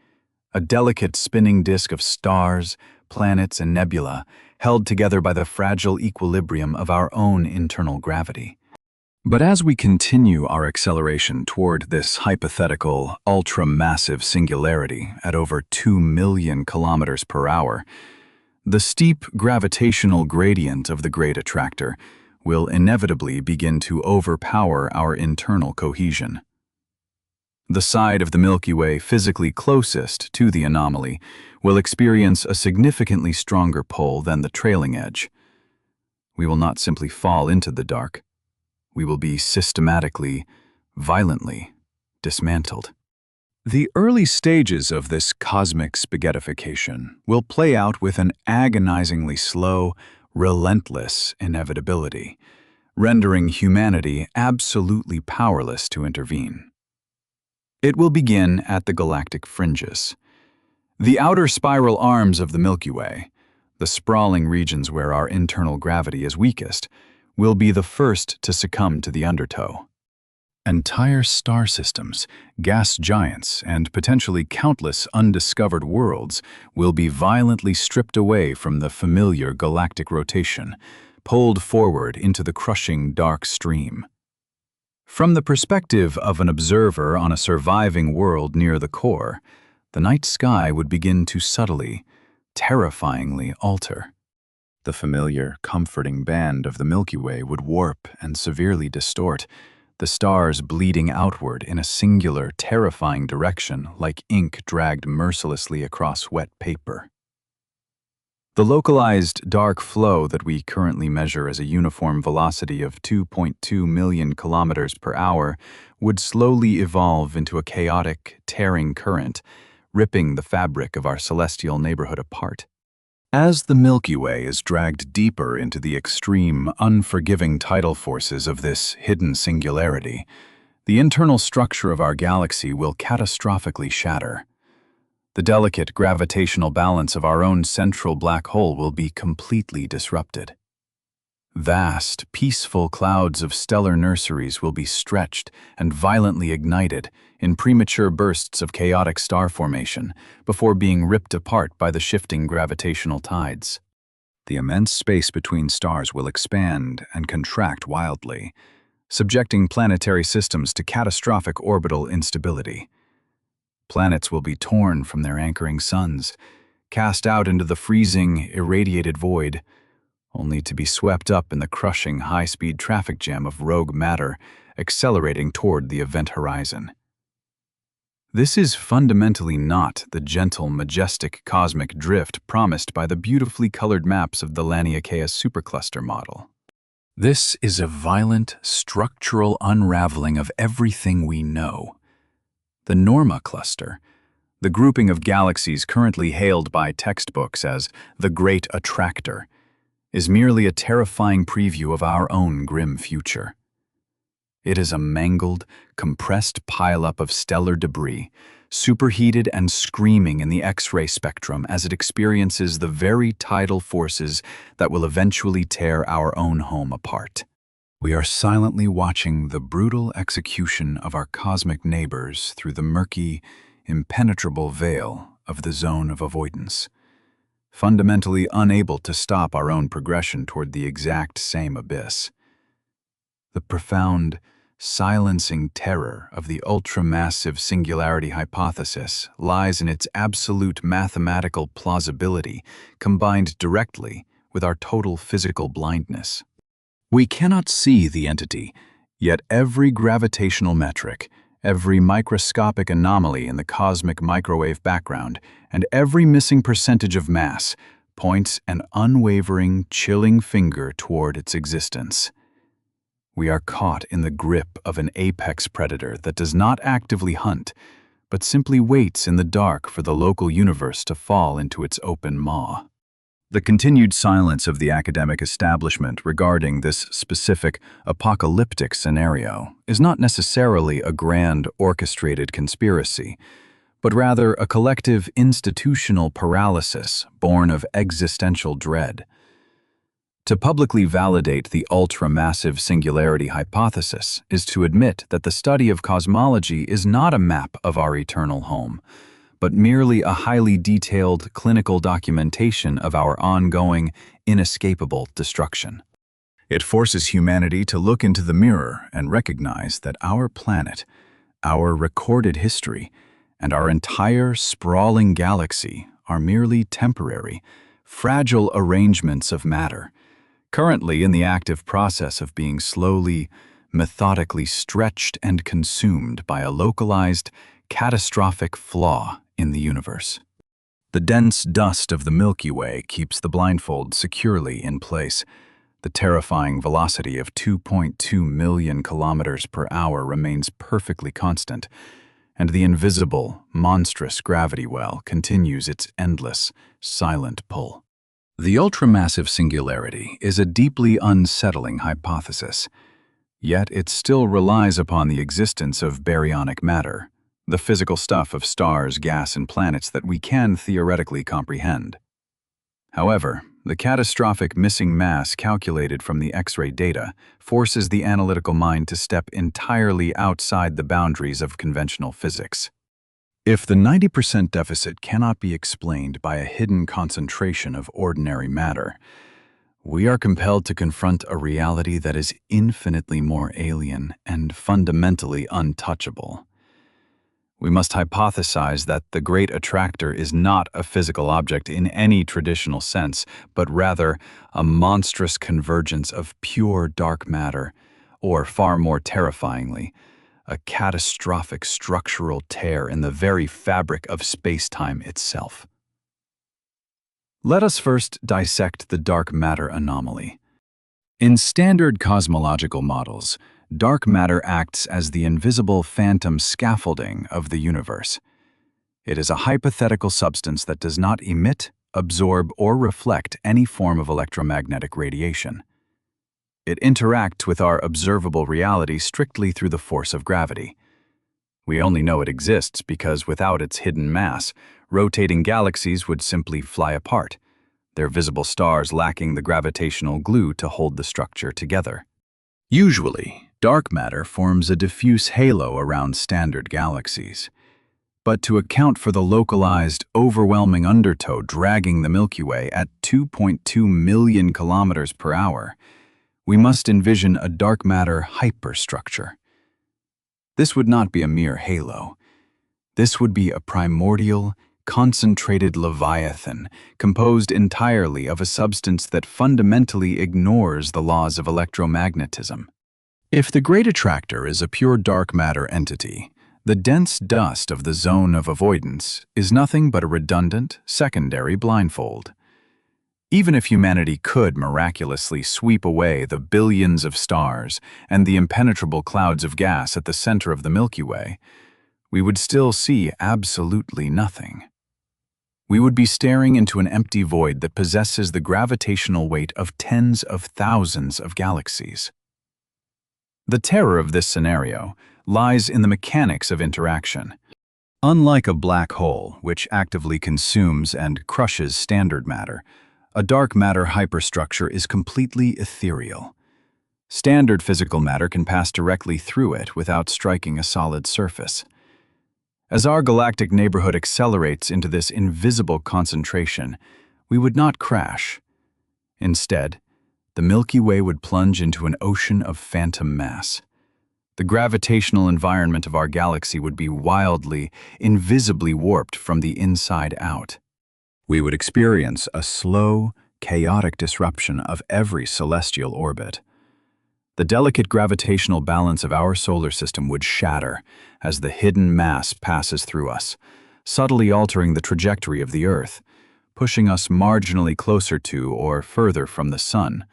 a delicate spinning disk of stars, planets, and nebula held together by the fragile equilibrium of our own internal gravity. But as we continue our acceleration toward this hypothetical, ultra-massive singularity at over 2 million kilometers per hour, the steep gravitational gradient of the great attractor will inevitably begin to overpower our internal cohesion. The side of the Milky Way physically closest to the anomaly will experience a significantly stronger pull than the trailing edge. We will not simply fall into the dark. We will be systematically, violently dismantled. The early stages of this cosmic spaghettification will play out with an agonizingly slow, relentless inevitability, rendering humanity absolutely powerless to intervene. It will begin at the galactic fringes. The outer spiral arms of the Milky Way, the sprawling regions where our internal gravity is weakest, will be the first to succumb to the undertow. Entire star systems, gas giants, and potentially countless undiscovered worlds will be violently stripped away from the familiar galactic rotation, pulled forward into the crushing dark stream. From the perspective of an observer on a surviving world near the core, the night sky would begin to subtly, terrifyingly alter. The familiar, comforting band of the Milky Way would warp and severely distort, the stars bleeding outward in a singular, terrifying direction like ink dragged mercilessly across wet paper. The localized dark flow that we currently measure as a uniform velocity of 2.2 million kilometers per hour would slowly evolve into a chaotic, tearing current, ripping the fabric of our celestial neighborhood apart. As the Milky Way is dragged deeper into the extreme, unforgiving tidal forces of this hidden singularity, the internal structure of our galaxy will catastrophically shatter. The delicate gravitational balance of our own central black hole will be completely disrupted. Vast, peaceful clouds of stellar nurseries will be stretched and violently ignited in premature bursts of chaotic star formation before being ripped apart by the shifting gravitational tides. The immense space between stars will expand and contract wildly, subjecting planetary systems to catastrophic orbital instability. Planets will be torn from their anchoring suns, cast out into the freezing, irradiated void, only to be swept up in the crushing high-speed traffic jam of rogue matter accelerating toward the event horizon. This is fundamentally not the gentle, majestic cosmic drift promised by the beautifully colored maps of the Laniakea supercluster model. This is a violent, structural unraveling of everything we know. The Norma cluster, the grouping of galaxies currently hailed by textbooks as the Great Attractor, is merely a terrifying preview of our own grim future. It is a mangled, compressed pileup of stellar debris, superheated and screaming in the X-ray spectrum as it experiences the very tidal forces that will eventually tear our own home apart. We are silently watching the brutal execution of our cosmic neighbors through the murky, impenetrable veil of the zone of avoidance, fundamentally unable to stop our own progression toward the exact same abyss. The profound, silencing terror of the ultramassive singularity hypothesis lies in its absolute mathematical plausibility combined directly with our total physical blindness. We cannot see the entity, yet every gravitational metric, every microscopic anomaly in the cosmic microwave background, and every missing percentage of mass points an unwavering, chilling finger toward its existence. We are caught in the grip of an apex predator that does not actively hunt, but simply waits in the dark for the local universe to fall into its open maw. The continued silence of the academic establishment regarding this specific apocalyptic scenario is not necessarily a grand orchestrated conspiracy, but rather a collective institutional paralysis born of existential dread. To publicly validate the ultramassive singularity hypothesis is to admit that the study of cosmology is not a map of our eternal home, but merely a highly detailed clinical documentation of our ongoing, inescapable destruction. It forces humanity to look into the mirror and recognize that our planet, our recorded history, and our entire sprawling galaxy are merely temporary, fragile arrangements of matter, currently in the active process of being slowly, methodically stretched and consumed by a localized, catastrophic flaw in the universe. The dense dust of the Milky Way keeps the blindfold securely in place. The terrifying velocity of 2.2 million kilometers per hour remains perfectly constant, and the invisible, monstrous gravity well continues its endless, silent pull. The ultramassive singularity is a deeply unsettling hypothesis, yet it still relies upon the existence of baryonic matter, the physical stuff of stars, gas, and planets that we can theoretically comprehend. However, the catastrophic missing mass calculated from the X-ray data forces the analytical mind to step entirely outside the boundaries of conventional physics. If the 90% deficit cannot be explained by a hidden concentration of ordinary matter, we are compelled to confront a reality that is infinitely more alien and fundamentally untouchable. We must hypothesize that the Great Attractor is not a physical object in any traditional sense, but rather a monstrous convergence of pure dark matter, or far more terrifyingly, a catastrophic structural tear in the very fabric of space-time itself. Let us first dissect the dark matter anomaly. In standard cosmological models, dark matter acts as the invisible phantom scaffolding of the universe. It is a hypothetical substance that does not emit, absorb, or reflect any form of electromagnetic radiation. It interacts with our observable reality strictly through the force of gravity. We only know it exists because without its hidden mass, rotating galaxies would simply fly apart, their visible stars lacking the gravitational glue to hold the structure together. Usually, dark matter forms a diffuse halo around standard galaxies. But to account for the localized, overwhelming undertow dragging the Milky Way at 2.2 million kilometers per hour, we must envision a dark matter hyperstructure. This would not be a mere halo. This would be a primordial, concentrated leviathan composed entirely of a substance that fundamentally ignores the laws of electromagnetism. If the Great Attractor is a pure dark matter entity, the dense dust of the zone of avoidance is nothing but a redundant, secondary blindfold. Even if humanity could miraculously sweep away the billions of stars and the impenetrable clouds of gas at the center of the Milky Way, we would still see absolutely nothing. We would be staring into an empty void that possesses the gravitational weight of tens of thousands of galaxies. The terror of this scenario lies in the mechanics of interaction. Unlike a black hole, which actively consumes and crushes standard matter, a dark matter hyperstructure is completely ethereal. Standard physical matter can pass directly through it without striking a solid surface. As our galactic neighborhood accelerates into this invisible concentration, we would not crash. Instead, the Milky Way would plunge into an ocean of phantom mass. The gravitational environment of our galaxy would be wildly, invisibly warped from the inside out. We would experience a slow, chaotic disruption of every celestial orbit. The delicate gravitational balance of our solar system would shatter as the hidden mass passes through us, subtly altering the trajectory of the Earth, pushing us marginally closer to or further from the Sun,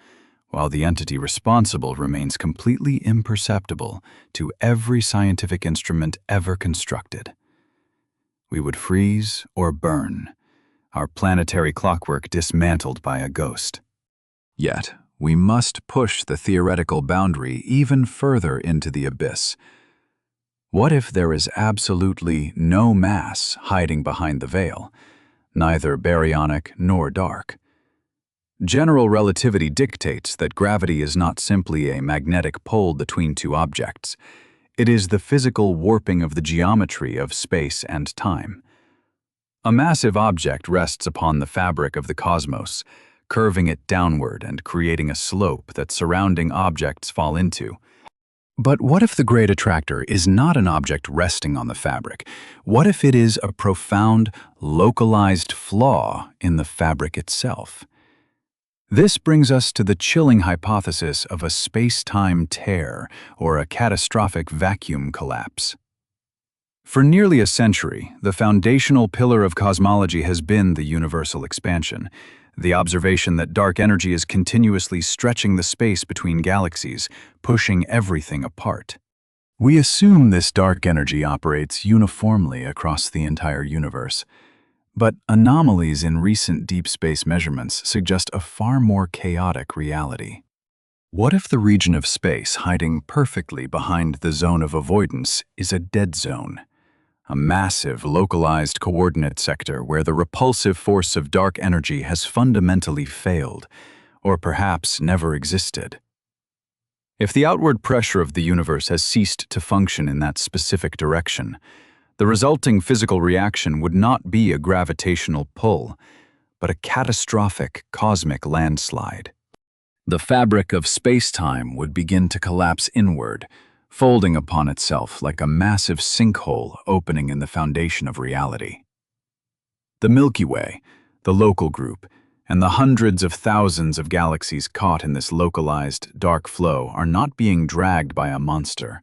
while the entity responsible remains completely imperceptible to every scientific instrument ever constructed. We would freeze or burn, our planetary clockwork dismantled by a ghost. Yet, we must push the theoretical boundary even further into the abyss. What if there is absolutely no mass hiding behind the veil, neither baryonic nor dark? General relativity dictates that gravity is not simply a magnetic pull between two objects. It is the physical warping of the geometry of space and time. A massive object rests upon the fabric of the cosmos, curving it downward and creating a slope that surrounding objects fall into. But what if the Great Attractor is not an object resting on the fabric? What if it is a profound, localized flaw in the fabric itself? This brings us to the chilling hypothesis of a space-time tear or a catastrophic vacuum collapse. For nearly a century, the foundational pillar of cosmology has been the universal expansion, the observation that dark energy is continuously stretching the space between galaxies, pushing everything apart. We assume this dark energy operates uniformly across the entire universe, but anomalies in recent deep space measurements suggest a far more chaotic reality. What if the region of space hiding perfectly behind the zone of avoidance is a dead zone? A massive, localized coordinate sector where the repulsive force of dark energy has fundamentally failed, or perhaps never existed. If the outward pressure of the universe has ceased to function in that specific direction, the resulting physical reaction would not be a gravitational pull, but a catastrophic cosmic landslide. The fabric of space-time would begin to collapse inward, folding upon itself like a massive sinkhole opening in the foundation of reality. The Milky Way, the local group, and the hundreds of thousands of galaxies caught in this localized, dark flow are not being dragged by a monster.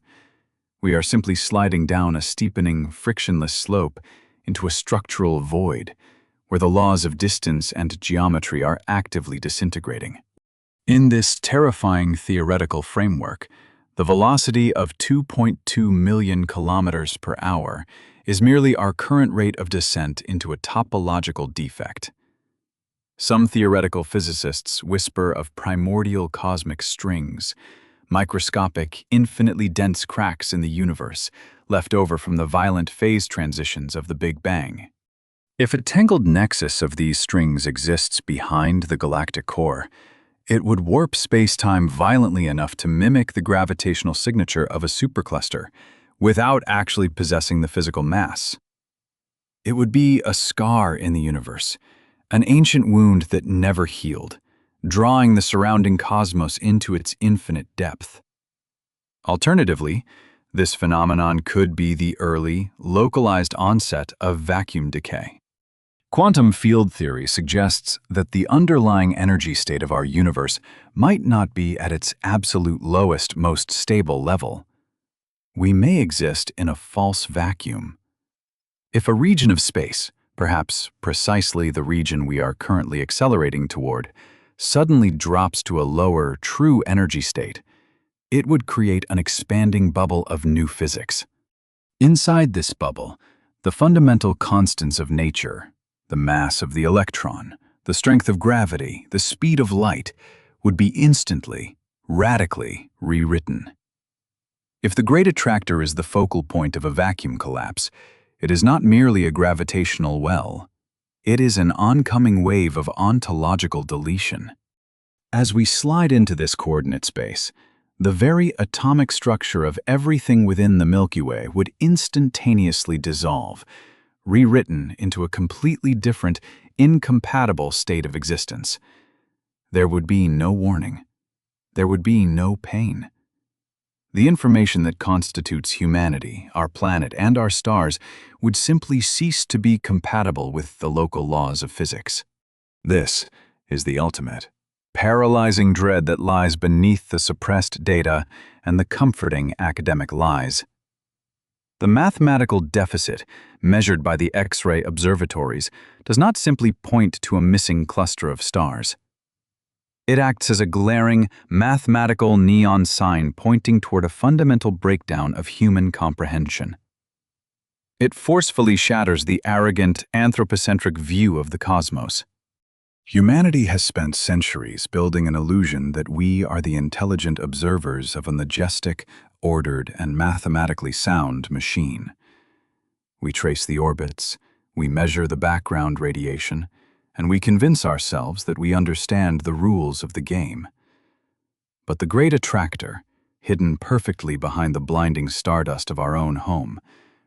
We are simply sliding down a steepening, frictionless slope into a structural void, where the laws of distance and geometry are actively disintegrating. In this terrifying theoretical framework, the velocity of 2.2 million kilometers per hour is merely our current rate of descent into a topological defect. Some theoretical physicists whisper of primordial cosmic strings, microscopic, infinitely dense cracks in the universe left over from the violent phase transitions of the Big Bang. If a tangled nexus of these strings exists behind the galactic core, it would warp space-time violently enough to mimic the gravitational signature of a supercluster, without actually possessing the physical mass. It would be a scar in the universe, an ancient wound that never healed, drawing the surrounding cosmos into its infinite depth. Alternatively, this phenomenon could be the early, localized onset of vacuum decay. Quantum field theory suggests that the underlying energy state of our universe might not be at its absolute lowest, most stable level. We may exist in a false vacuum. If a region of space, perhaps precisely the region we are currently accelerating toward, suddenly drops to a lower, true energy state, it would create an expanding bubble of new physics. Inside this bubble, the fundamental constants of nature, the mass of the electron, the strength of gravity, the speed of light, would be instantly, radically rewritten. If the great attractor is the focal point of a vacuum collapse, it is not merely a gravitational well. It is an oncoming wave of ontological deletion. As we slide into this coordinate space, the very atomic structure of everything within the Milky Way would instantaneously dissolve, rewritten into a completely different, incompatible state of existence. There would be no warning. There would be no pain. The information that constitutes humanity, our planet, and our stars would simply cease to be compatible with the local laws of physics. This is the ultimate, paralyzing dread that lies beneath the suppressed data and the comforting academic lies. The mathematical deficit, measured by the X-ray observatories, does not simply point to a missing cluster of stars. It acts as a glaring, mathematical neon sign pointing toward a fundamental breakdown of human comprehension. It forcefully shatters the arrogant, anthropocentric view of the cosmos. Humanity has spent centuries building an illusion that we are the intelligent observers of a majestic, ordered, and mathematically sound machine. We trace the orbits, we measure the background radiation, and we convince ourselves that we understand the rules of the game. But the great attractor, hidden perfectly behind the blinding stardust of our own home,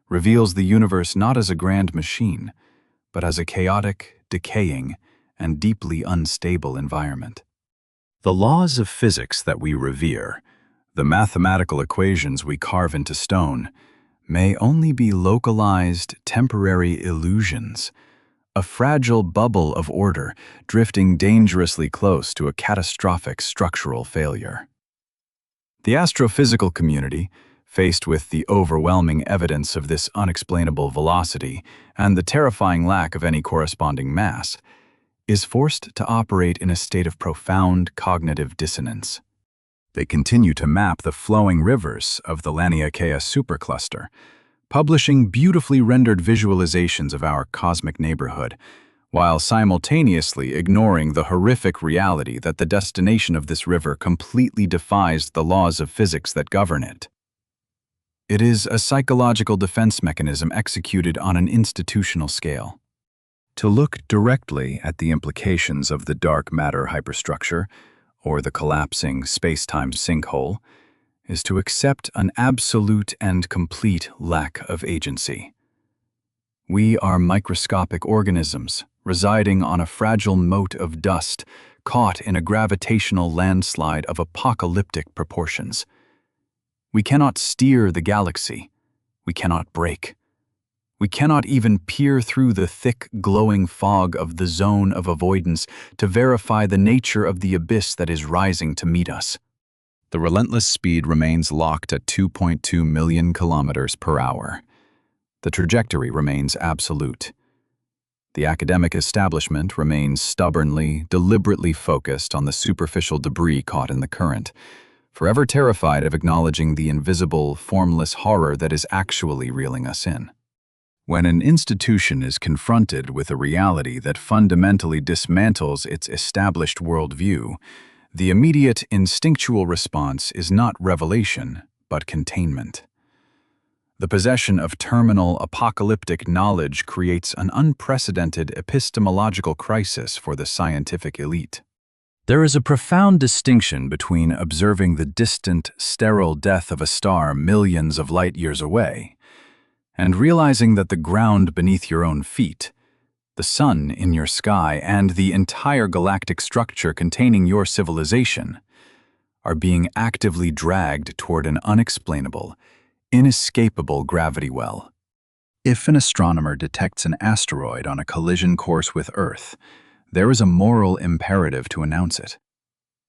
reveals the universe not as a grand machine, but as a chaotic, decaying, and deeply unstable environment. The laws of physics that we revere, the mathematical equations we carve into stone, may only be localized, temporary illusions, a fragile bubble of order drifting dangerously close to a catastrophic structural failure. The astrophysical community, faced with the overwhelming evidence of this unexplainable velocity and the terrifying lack of any corresponding mass, is forced to operate in a state of profound cognitive dissonance. They continue to map the flowing rivers of the Laniakea supercluster, publishing beautifully rendered visualizations of our cosmic neighborhood, while simultaneously ignoring the horrific reality that the destination of this river completely defies the laws of physics that govern it. It is a psychological defense mechanism executed on an institutional scale. To look directly at the implications of the dark matter hyperstructure, or the collapsing space-time sinkhole, is to accept an absolute and complete lack of agency. We are microscopic organisms, residing on a fragile mote of dust, caught in a gravitational landslide of apocalyptic proportions. We cannot steer the galaxy. We cannot brake. We cannot even peer through the thick, glowing fog of the zone of avoidance to verify the nature of the abyss that is rising to meet us. The relentless speed remains locked at 2.2 million kilometers per hour. The trajectory remains absolute. The academic establishment remains stubbornly, deliberately focused on the superficial debris caught in the current, forever terrified of acknowledging the invisible, formless horror that is actually reeling us in. When an institution is confronted with a reality that fundamentally dismantles its established worldview, the immediate instinctual response is not revelation, but containment. The possession of terminal apocalyptic knowledge creates an unprecedented epistemological crisis for the scientific elite. There is a profound distinction between observing the distant, sterile death of a star millions of light years away and realizing that the ground beneath your own feet, the sun in your sky, and the entire galactic structure containing your civilization are being actively dragged toward an unexplainable, inescapable gravity well. If an astronomer detects an asteroid on a collision course with Earth, there is a moral imperative to announce it,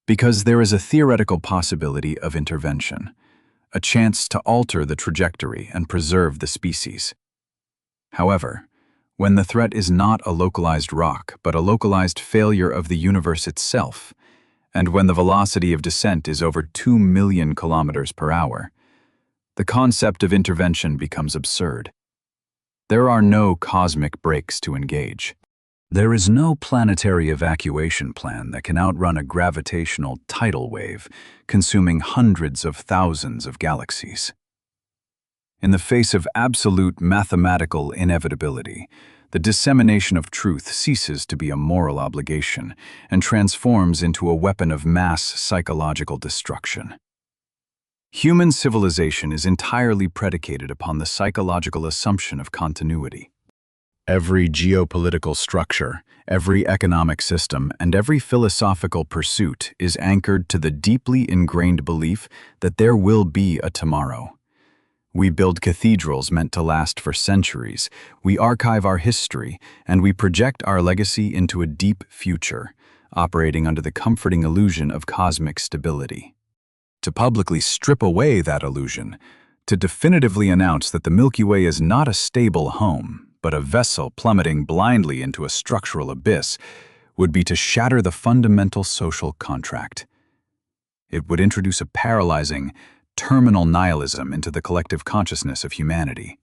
because there is a theoretical possibility of intervention, a chance to alter the trajectory and preserve the species. However, when the threat is not a localized rock, but a localized failure of the universe itself, and when the velocity of descent is over 2 million kilometers per hour, the concept of intervention becomes absurd. There are no cosmic brakes to engage. There is no planetary evacuation plan that can outrun a gravitational tidal wave, consuming hundreds of thousands of galaxies. In the face of absolute mathematical inevitability, the dissemination of truth ceases to be a moral obligation and transforms into a weapon of mass psychological destruction. Human civilization is entirely predicated upon the psychological assumption of continuity. Every geopolitical structure, every economic system, and every philosophical pursuit is anchored to the deeply ingrained belief that there will be a tomorrow. We build cathedrals meant to last for centuries, we archive our history, and we project our legacy into a deep future, operating under the comforting illusion of cosmic stability. To publicly strip away that illusion, to definitively announce that the Milky Way is not a stable home, but a vessel plummeting blindly into a structural abyss, would be to shatter the fundamental social contract. It would introduce a paralyzing, terminal nihilism into the collective consciousness of humanity.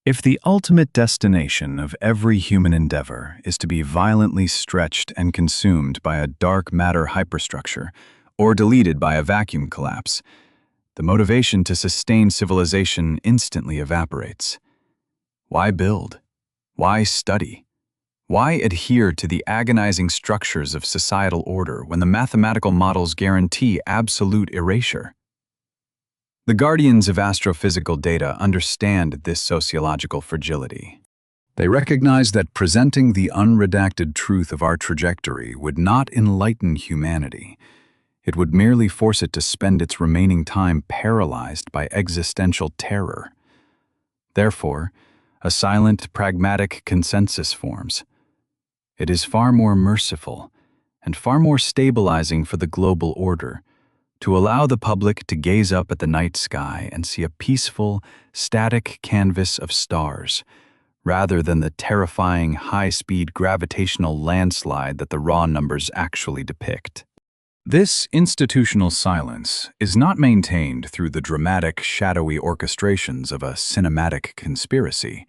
If the ultimate destination of every human endeavor is to be violently stretched and consumed by a dark matter hyperstructure, or deleted by a vacuum collapse, the motivation to sustain civilization instantly evaporates. Why build? Why study? Why adhere to the agonizing structures of societal order when the mathematical models guarantee absolute erasure? The guardians of astrophysical data understand this sociological fragility. They recognize that presenting the unredacted truth of our trajectory would not enlighten humanity. It would merely force it to spend its remaining time paralyzed by existential terror. Therefore, a silent, pragmatic consensus forms. It is far more merciful and far more stabilizing for the global order to allow the public to gaze up at the night sky and see a peaceful, static canvas of stars, rather than the terrifying, high-speed gravitational landslide that the raw numbers actually depict. This institutional silence is not maintained through the dramatic, shadowy orchestrations of a cinematic conspiracy.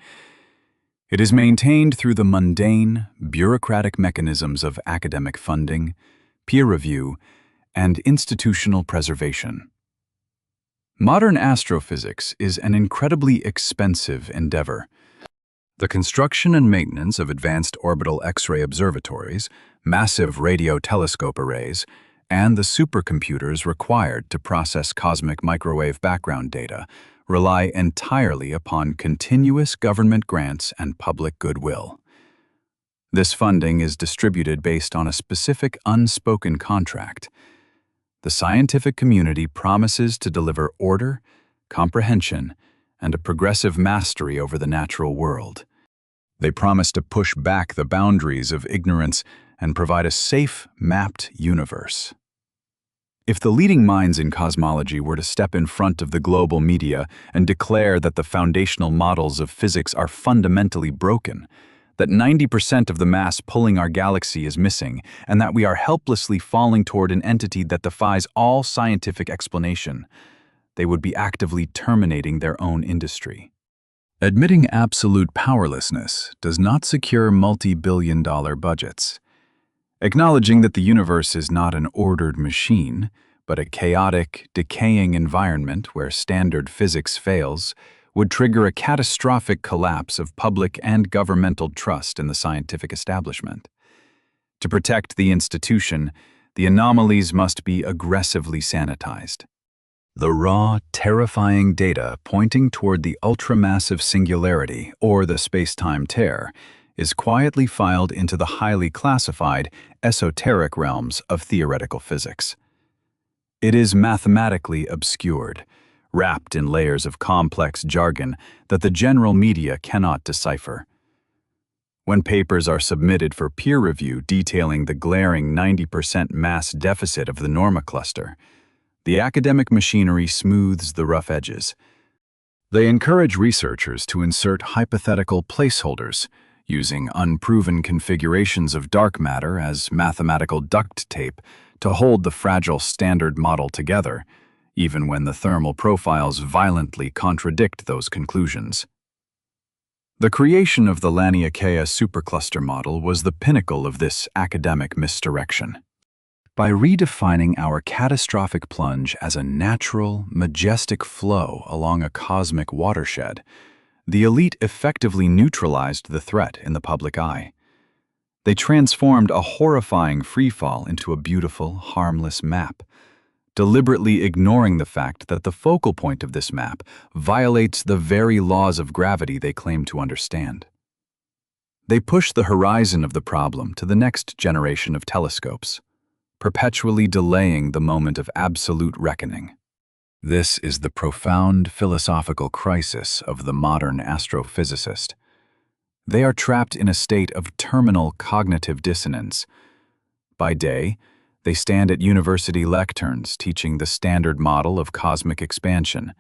It is maintained through the mundane, bureaucratic mechanisms of academic funding, peer review, and institutional preservation. Modern astrophysics is an incredibly expensive endeavor. The construction and maintenance of advanced orbital X-ray observatories, massive radio telescope arrays, and the supercomputers required to process cosmic microwave background data rely entirely upon continuous government grants and public goodwill. This funding is distributed based on a specific unspoken contract. The scientific community promises to deliver order, comprehension, and a progressive mastery over the natural world. They promise to push back the boundaries of ignorance and provide a safe, mapped universe. If the leading minds in cosmology were to step in front of the global media and declare that the foundational models of physics are fundamentally broken, that 90% of the mass pulling our galaxy is missing, and that we are helplessly falling toward an entity that defies all scientific explanation, they would be actively terminating their own industry. Admitting absolute powerlessness does not secure multi-billion-dollar budgets. Acknowledging that the universe is not an ordered machine, but a chaotic, decaying environment where standard physics fails, would trigger a catastrophic collapse of public and governmental trust in the scientific establishment. To protect the institution, the anomalies must be aggressively sanitized. The raw, terrifying data pointing toward the ultramassive singularity, or the space-time tear, is quietly filed into the highly classified, esoteric realms of theoretical physics. It is mathematically obscured, wrapped in layers of complex jargon that the general media cannot decipher. When papers are submitted for peer review detailing the glaring 90% mass deficit of the Norma cluster, the academic machinery smooths the rough edges. They encourage researchers to insert hypothetical placeholders, using unproven configurations of dark matter as mathematical duct tape to hold the fragile standard model together, even when the thermal profiles violently contradict those conclusions. The creation of the Laniakea supercluster model was the pinnacle of this academic misdirection. By redefining our catastrophic plunge as a natural, majestic flow along a cosmic watershed, the elite effectively neutralized the threat in the public eye. They transformed a horrifying freefall into a beautiful, harmless map, deliberately ignoring the fact that the focal point of this map violates the very laws of gravity they claim to understand. They push the horizon of the problem to the next generation of telescopes, perpetually delaying the moment of absolute reckoning. This is the profound philosophical crisis of the modern astrophysicist. They are trapped in a state of terminal cognitive dissonance. By day, they stand at university lecterns teaching the standard model of cosmic expansion,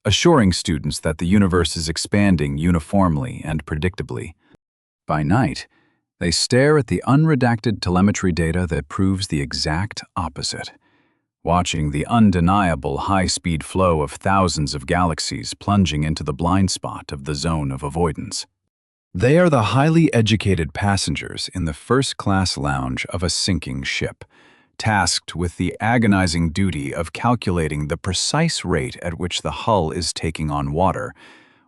assuring students that the universe is expanding uniformly and predictably. By night, they stare at the unredacted telemetry data that proves the exact opposite, watching the undeniable high-speed flow of thousands of galaxies plunging into the blind spot of the zone of avoidance. They are the highly educated passengers in the first-class lounge of a sinking ship, tasked with the agonizing duty of calculating the precise rate at which the hull is taking on water,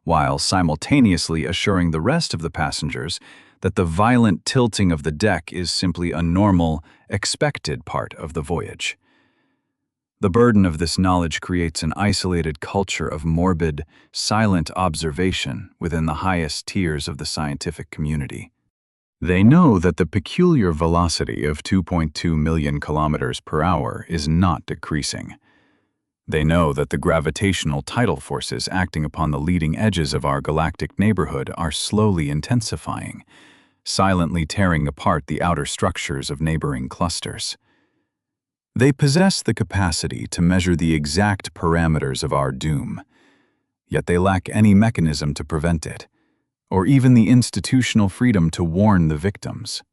while simultaneously assuring the rest of the passengers that the violent tilting of the deck is simply a normal, expected part of the voyage. The burden of this knowledge creates an isolated culture of morbid, silent observation within the highest tiers of the scientific community. They know that the peculiar velocity of 2.2 million kilometers per hour is not decreasing. They know that the gravitational tidal forces acting upon the leading edges of our galactic neighborhood are slowly intensifying, silently tearing apart the outer structures of neighboring clusters. They possess the capacity to measure the exact parameters of our doom, yet they lack any mechanism to prevent it, or even the institutional freedom to warn the victims.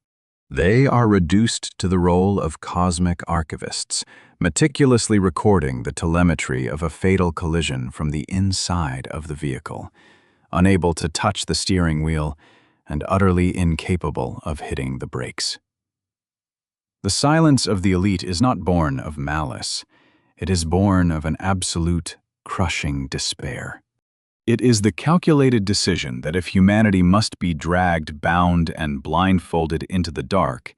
They are reduced to the role of cosmic archivists, meticulously recording the telemetry of a fatal collision from the inside of the vehicle, unable to touch the steering wheel and utterly incapable of hitting the brakes. The silence of the elite is not born of malice. It is born of an absolute, crushing despair. It is the calculated decision that if humanity must be dragged, bound, and blindfolded into the dark,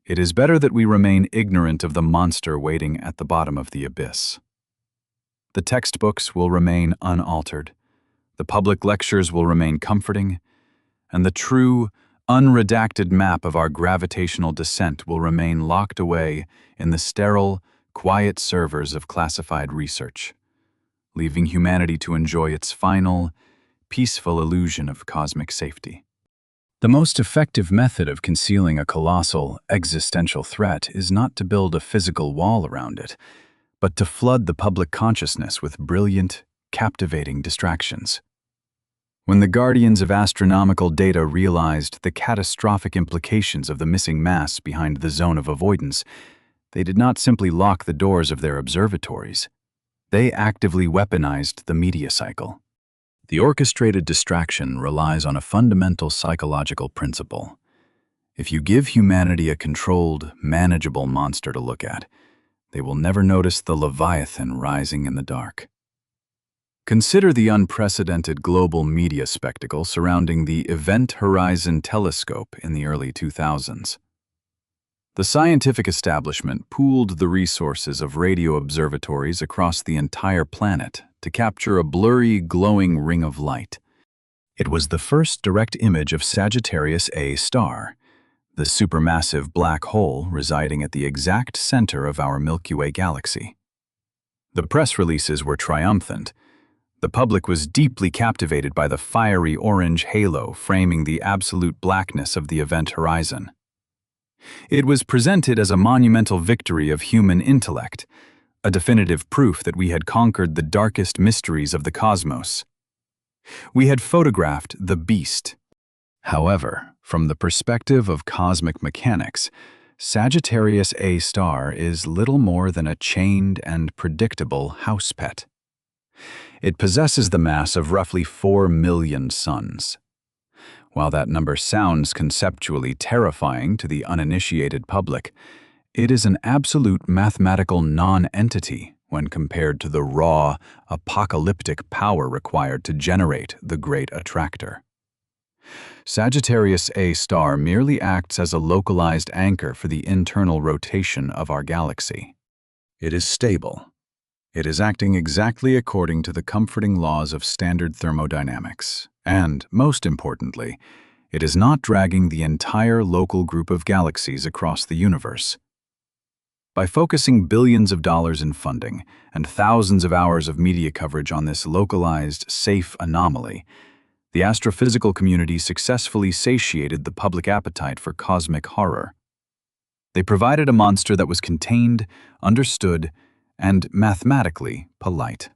it is better that we remain ignorant of the monster waiting at the bottom of the abyss. The textbooks will remain unaltered, the public lectures will remain comforting, and the true, unredacted map of our gravitational descent will remain locked away in the sterile, quiet servers of classified research, leaving humanity to enjoy its final, peaceful illusion of cosmic safety. The most effective method of concealing a colossal, existential threat is not to build a physical wall around it, but to flood the public consciousness with brilliant, captivating distractions. When the guardians of astronomical data realized the catastrophic implications of the missing mass behind the zone of avoidance, they did not simply lock the doors of their observatories. They actively weaponized the media cycle. The orchestrated distraction relies on a fundamental psychological principle. If you give humanity a controlled, manageable monster to look at, they will never notice the Leviathan rising in the dark. Consider the unprecedented global media spectacle surrounding the Event Horizon Telescope in the early 2000s. The scientific establishment pooled the resources of radio observatories across the entire planet to capture a blurry, glowing ring of light. It was the first direct image of Sagittarius A star, the supermassive black hole residing at the exact center of our Milky Way galaxy. The press releases were triumphant. The public was deeply captivated by the fiery orange halo framing the absolute blackness of the event horizon. It was presented as a monumental victory of human intellect, a definitive proof that we had conquered the darkest mysteries of the cosmos. We had photographed the beast. However, from the perspective of cosmic mechanics, Sagittarius A star is little more than a chained and predictable house pet. It possesses the mass of roughly 4 million suns. While that number sounds conceptually terrifying to the uninitiated public, it is an absolute mathematical non-entity when compared to the raw, apocalyptic power required to generate the Great Attractor. Sagittarius A star merely acts as a localized anchor for the internal rotation of our galaxy. It is stable. It is acting exactly according to the comforting laws of standard thermodynamics. And, most importantly, it is not dragging the entire local group of galaxies across the universe. By focusing billions of dollars in funding and thousands of hours of media coverage on this localized, safe anomaly, the astrophysical community successfully satiated the public appetite for cosmic horror. They provided a monster that was contained, understood, and mathematically polite.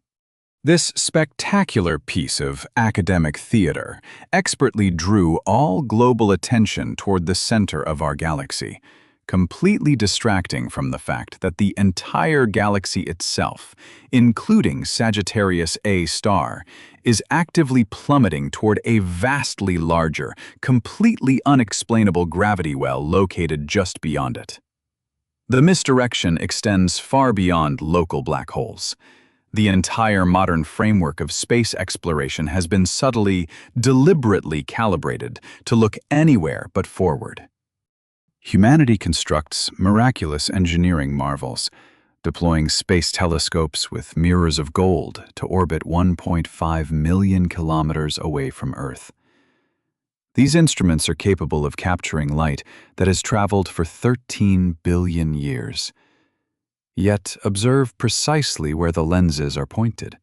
This spectacular piece of academic theater expertly drew all global attention toward the center of our galaxy, completely distracting from the fact that the entire galaxy itself, including Sagittarius A star, is actively plummeting toward a vastly larger, completely unexplainable gravity well located just beyond it. The misdirection extends far beyond local black holes. The entire modern framework of space exploration has been subtly, deliberately calibrated to look anywhere but forward. Humanity constructs miraculous engineering marvels, deploying space telescopes with mirrors of gold to orbit 1.5 million kilometers away from Earth. These instruments are capable of capturing light that has traveled for 13 billion years. Yet observe precisely where the lenses are pointed.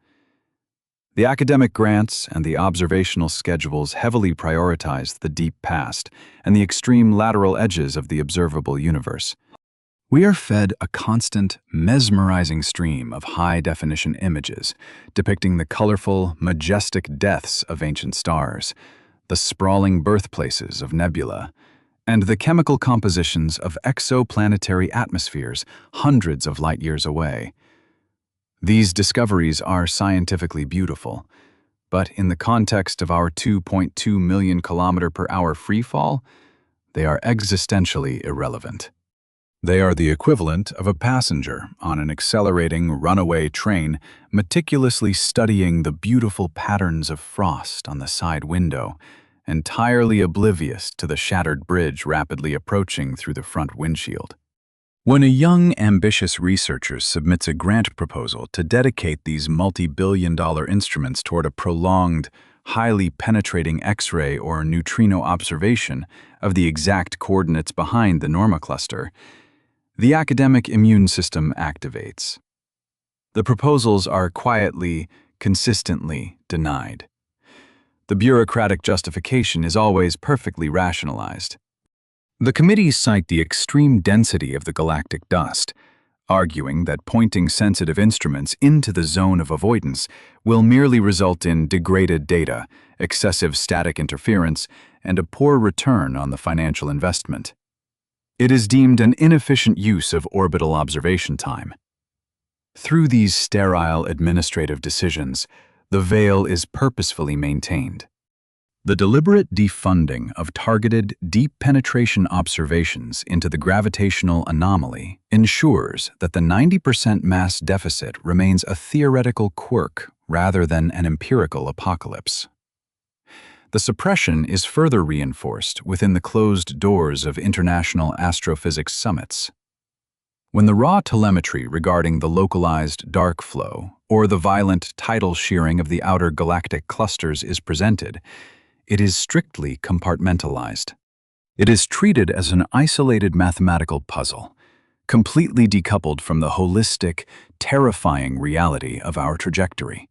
The academic grants and the observational schedules heavily prioritize the deep past and the extreme lateral edges of the observable universe. We are fed a constant, mesmerizing stream of high-definition images depicting the colorful, majestic deaths of ancient stars, the sprawling birthplaces of nebula, and the chemical compositions of exoplanetary atmospheres hundreds of light years away. These discoveries are scientifically beautiful, but in the context of our 2.2 million km/h freefall, they are existentially irrelevant. They are the equivalent of a passenger on an accelerating runaway train meticulously studying the beautiful patterns of frost on the side window, entirely oblivious to the shattered bridge rapidly approaching through the front windshield. When a young, ambitious researcher submits a grant proposal to dedicate these multi-billion-dollar instruments toward a prolonged, highly penetrating X-ray or neutrino observation of the exact coordinates behind the Norma cluster, the academic immune system activates. The proposals are quietly, consistently denied. The bureaucratic justification is always perfectly rationalized. The committees cite the extreme density of the galactic dust, arguing that pointing sensitive instruments into the zone of avoidance will merely result in degraded data, excessive static interference, and a poor return on the financial investment. It is deemed an inefficient use of orbital observation time. Through these sterile administrative decisions, the veil is purposefully maintained. The deliberate defunding of targeted, deep penetration observations into the gravitational anomaly ensures that the 90% mass deficit remains a theoretical quirk rather than an empirical apocalypse. The suppression is further reinforced within the closed doors of international astrophysics summits. When the raw telemetry regarding the localized dark flow or the violent tidal shearing of the outer galactic clusters is presented, it is strictly compartmentalized. It is treated as an isolated mathematical puzzle, completely decoupled from the holistic, terrifying reality of our trajectory.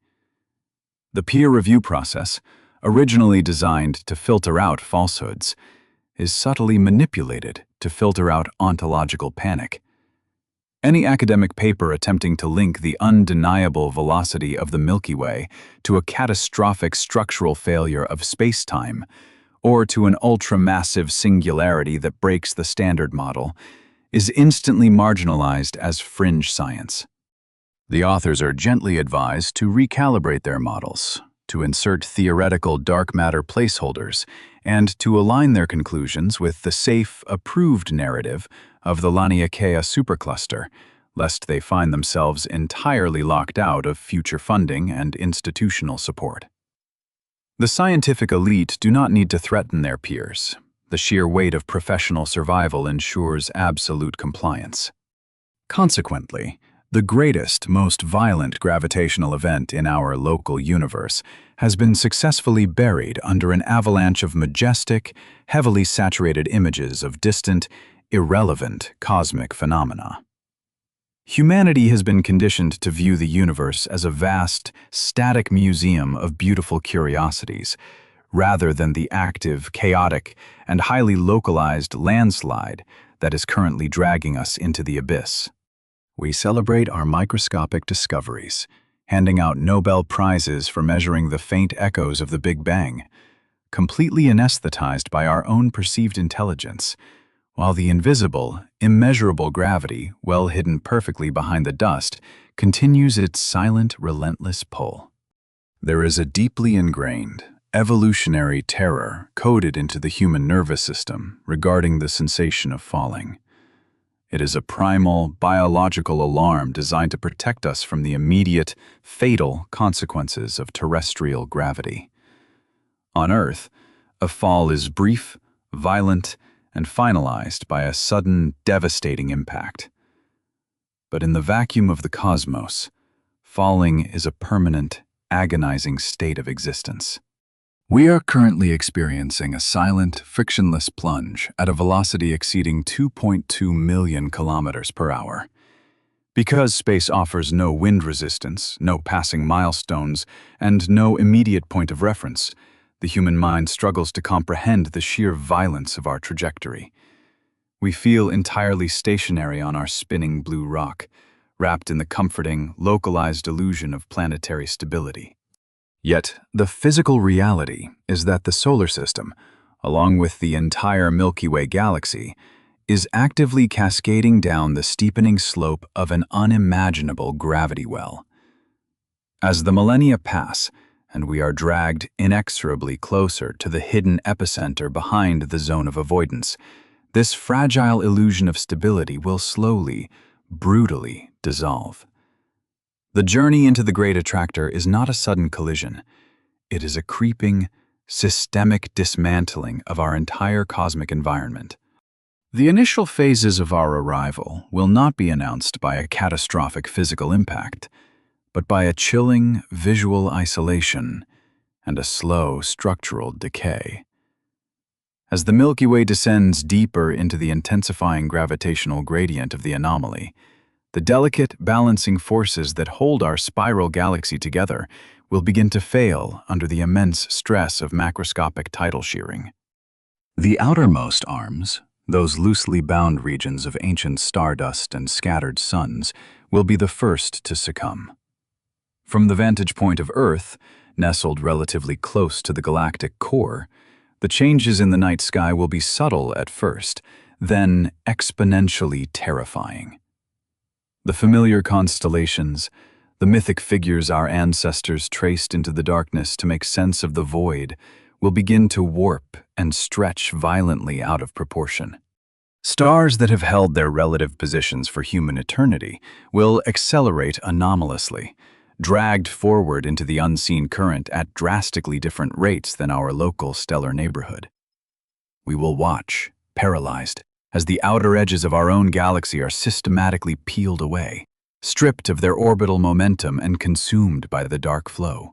The peer review process, originally designed to filter out falsehoods, is subtly manipulated to filter out ontological panic. Any academic paper attempting to link the undeniable velocity of the Milky Way to a catastrophic structural failure of space-time, or to an ultra-massive singularity that breaks the standard model, is instantly marginalized as fringe science. The authors are gently advised to recalibrate their models, to insert theoretical dark matter placeholders, and to align their conclusions with the safe, approved narrative of the Laniakea supercluster, lest they find themselves entirely locked out of future funding and institutional support. The scientific elite do not need to threaten their peers. The sheer weight of professional survival ensures absolute compliance. Consequently, the greatest, most violent gravitational event in our local universe has been successfully buried under an avalanche of majestic, heavily saturated images of distant, irrelevant cosmic phenomena. Humanity has been conditioned to view the universe as a vast, static museum of beautiful curiosities, rather than the active, chaotic, and highly localized landslide that is currently dragging us into the abyss. We celebrate our microscopic discoveries, handing out Nobel Prizes for measuring the faint echoes of the Big Bang, completely anesthetized by our own perceived intelligence, while the invisible, immeasurable gravity, well hidden perfectly behind the dust, continues its silent, relentless pull. There is a deeply ingrained, evolutionary terror coded into the human nervous system regarding the sensation of falling. It is a primal, biological alarm designed to protect us from the immediate, fatal consequences of terrestrial gravity. On Earth, a fall is brief, violent, and finalized by a sudden, devastating impact. But in the vacuum of the cosmos, falling is a permanent, agonizing state of existence. We are currently experiencing a silent, frictionless plunge at a velocity exceeding 2.2 million km/h. Because space offers no wind resistance, no passing milestones, and no immediate point of reference, the human mind struggles to comprehend the sheer violence of our trajectory. We feel entirely stationary on our spinning blue rock, wrapped in the comforting, localized illusion of planetary stability. Yet, the physical reality is that the solar system, along with the entire Milky Way galaxy, is actively cascading down the steepening slope of an unimaginable gravity well. As the millennia pass, and we are dragged inexorably closer to the hidden epicenter behind the zone of avoidance, this fragile illusion of stability will slowly, brutally dissolve. The journey into the Great Attractor is not a sudden collision. It is a creeping, systemic dismantling of our entire cosmic environment. The initial phases of our arrival will not be announced by a catastrophic physical impact, but by a chilling visual isolation and a slow structural decay. As the Milky Way descends deeper into the intensifying gravitational gradient of the anomaly, the delicate balancing forces that hold our spiral galaxy together will begin to fail under the immense stress of macroscopic tidal shearing. The outermost arms, those loosely bound regions of ancient stardust and scattered suns, will be the first to succumb. From the vantage point of Earth, nestled relatively close to the galactic core, the changes in the night sky will be subtle at first, then exponentially terrifying. The familiar constellations, the mythic figures our ancestors traced into the darkness to make sense of the void, will begin to warp and stretch violently out of proportion. Stars that have held their relative positions for human eternity will accelerate anomalously, dragged forward into the unseen current at drastically different rates than our local stellar neighborhood. We will watch, paralyzed, as the outer edges of our own galaxy are systematically peeled away, stripped of their orbital momentum and consumed by the dark flow.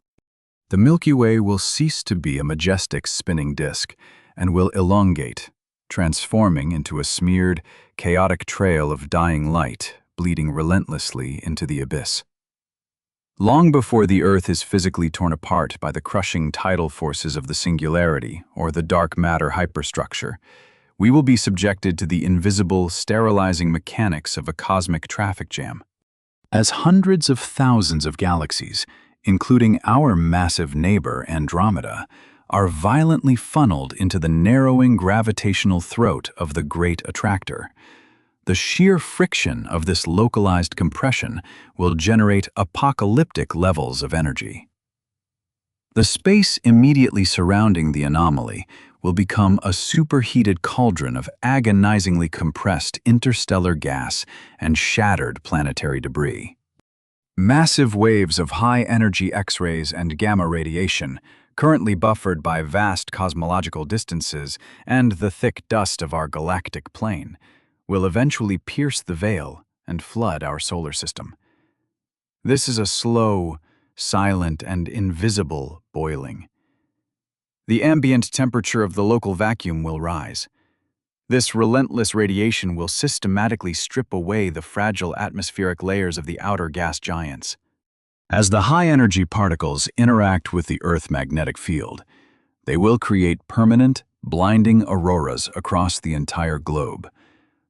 The Milky Way will cease to be a majestic spinning disk and will elongate, transforming into a smeared, chaotic trail of dying light, bleeding relentlessly into the abyss. Long before the Earth is physically torn apart by the crushing tidal forces of the singularity or the dark matter hyperstructure, we will be subjected to the invisible, sterilizing mechanics of a cosmic traffic jam. As hundreds of thousands of galaxies, including our massive neighbor Andromeda, are violently funneled into the narrowing gravitational throat of the Great Attractor, the sheer friction of this localized compression will generate apocalyptic levels of energy. The space immediately surrounding the anomaly will become a superheated cauldron of agonizingly compressed interstellar gas and shattered planetary debris. Massive waves of high-energy X-rays and gamma radiation, currently buffered by vast cosmological distances and the thick dust of our galactic plane, will eventually pierce the veil and flood our solar system. This is a slow, silent, and invisible boiling. The ambient temperature of the local vacuum will rise. This relentless radiation will systematically strip away the fragile atmospheric layers of the outer gas giants. As the high-energy particles interact with the Earth magnetic field, they will create permanent, blinding auroras across the entire globe,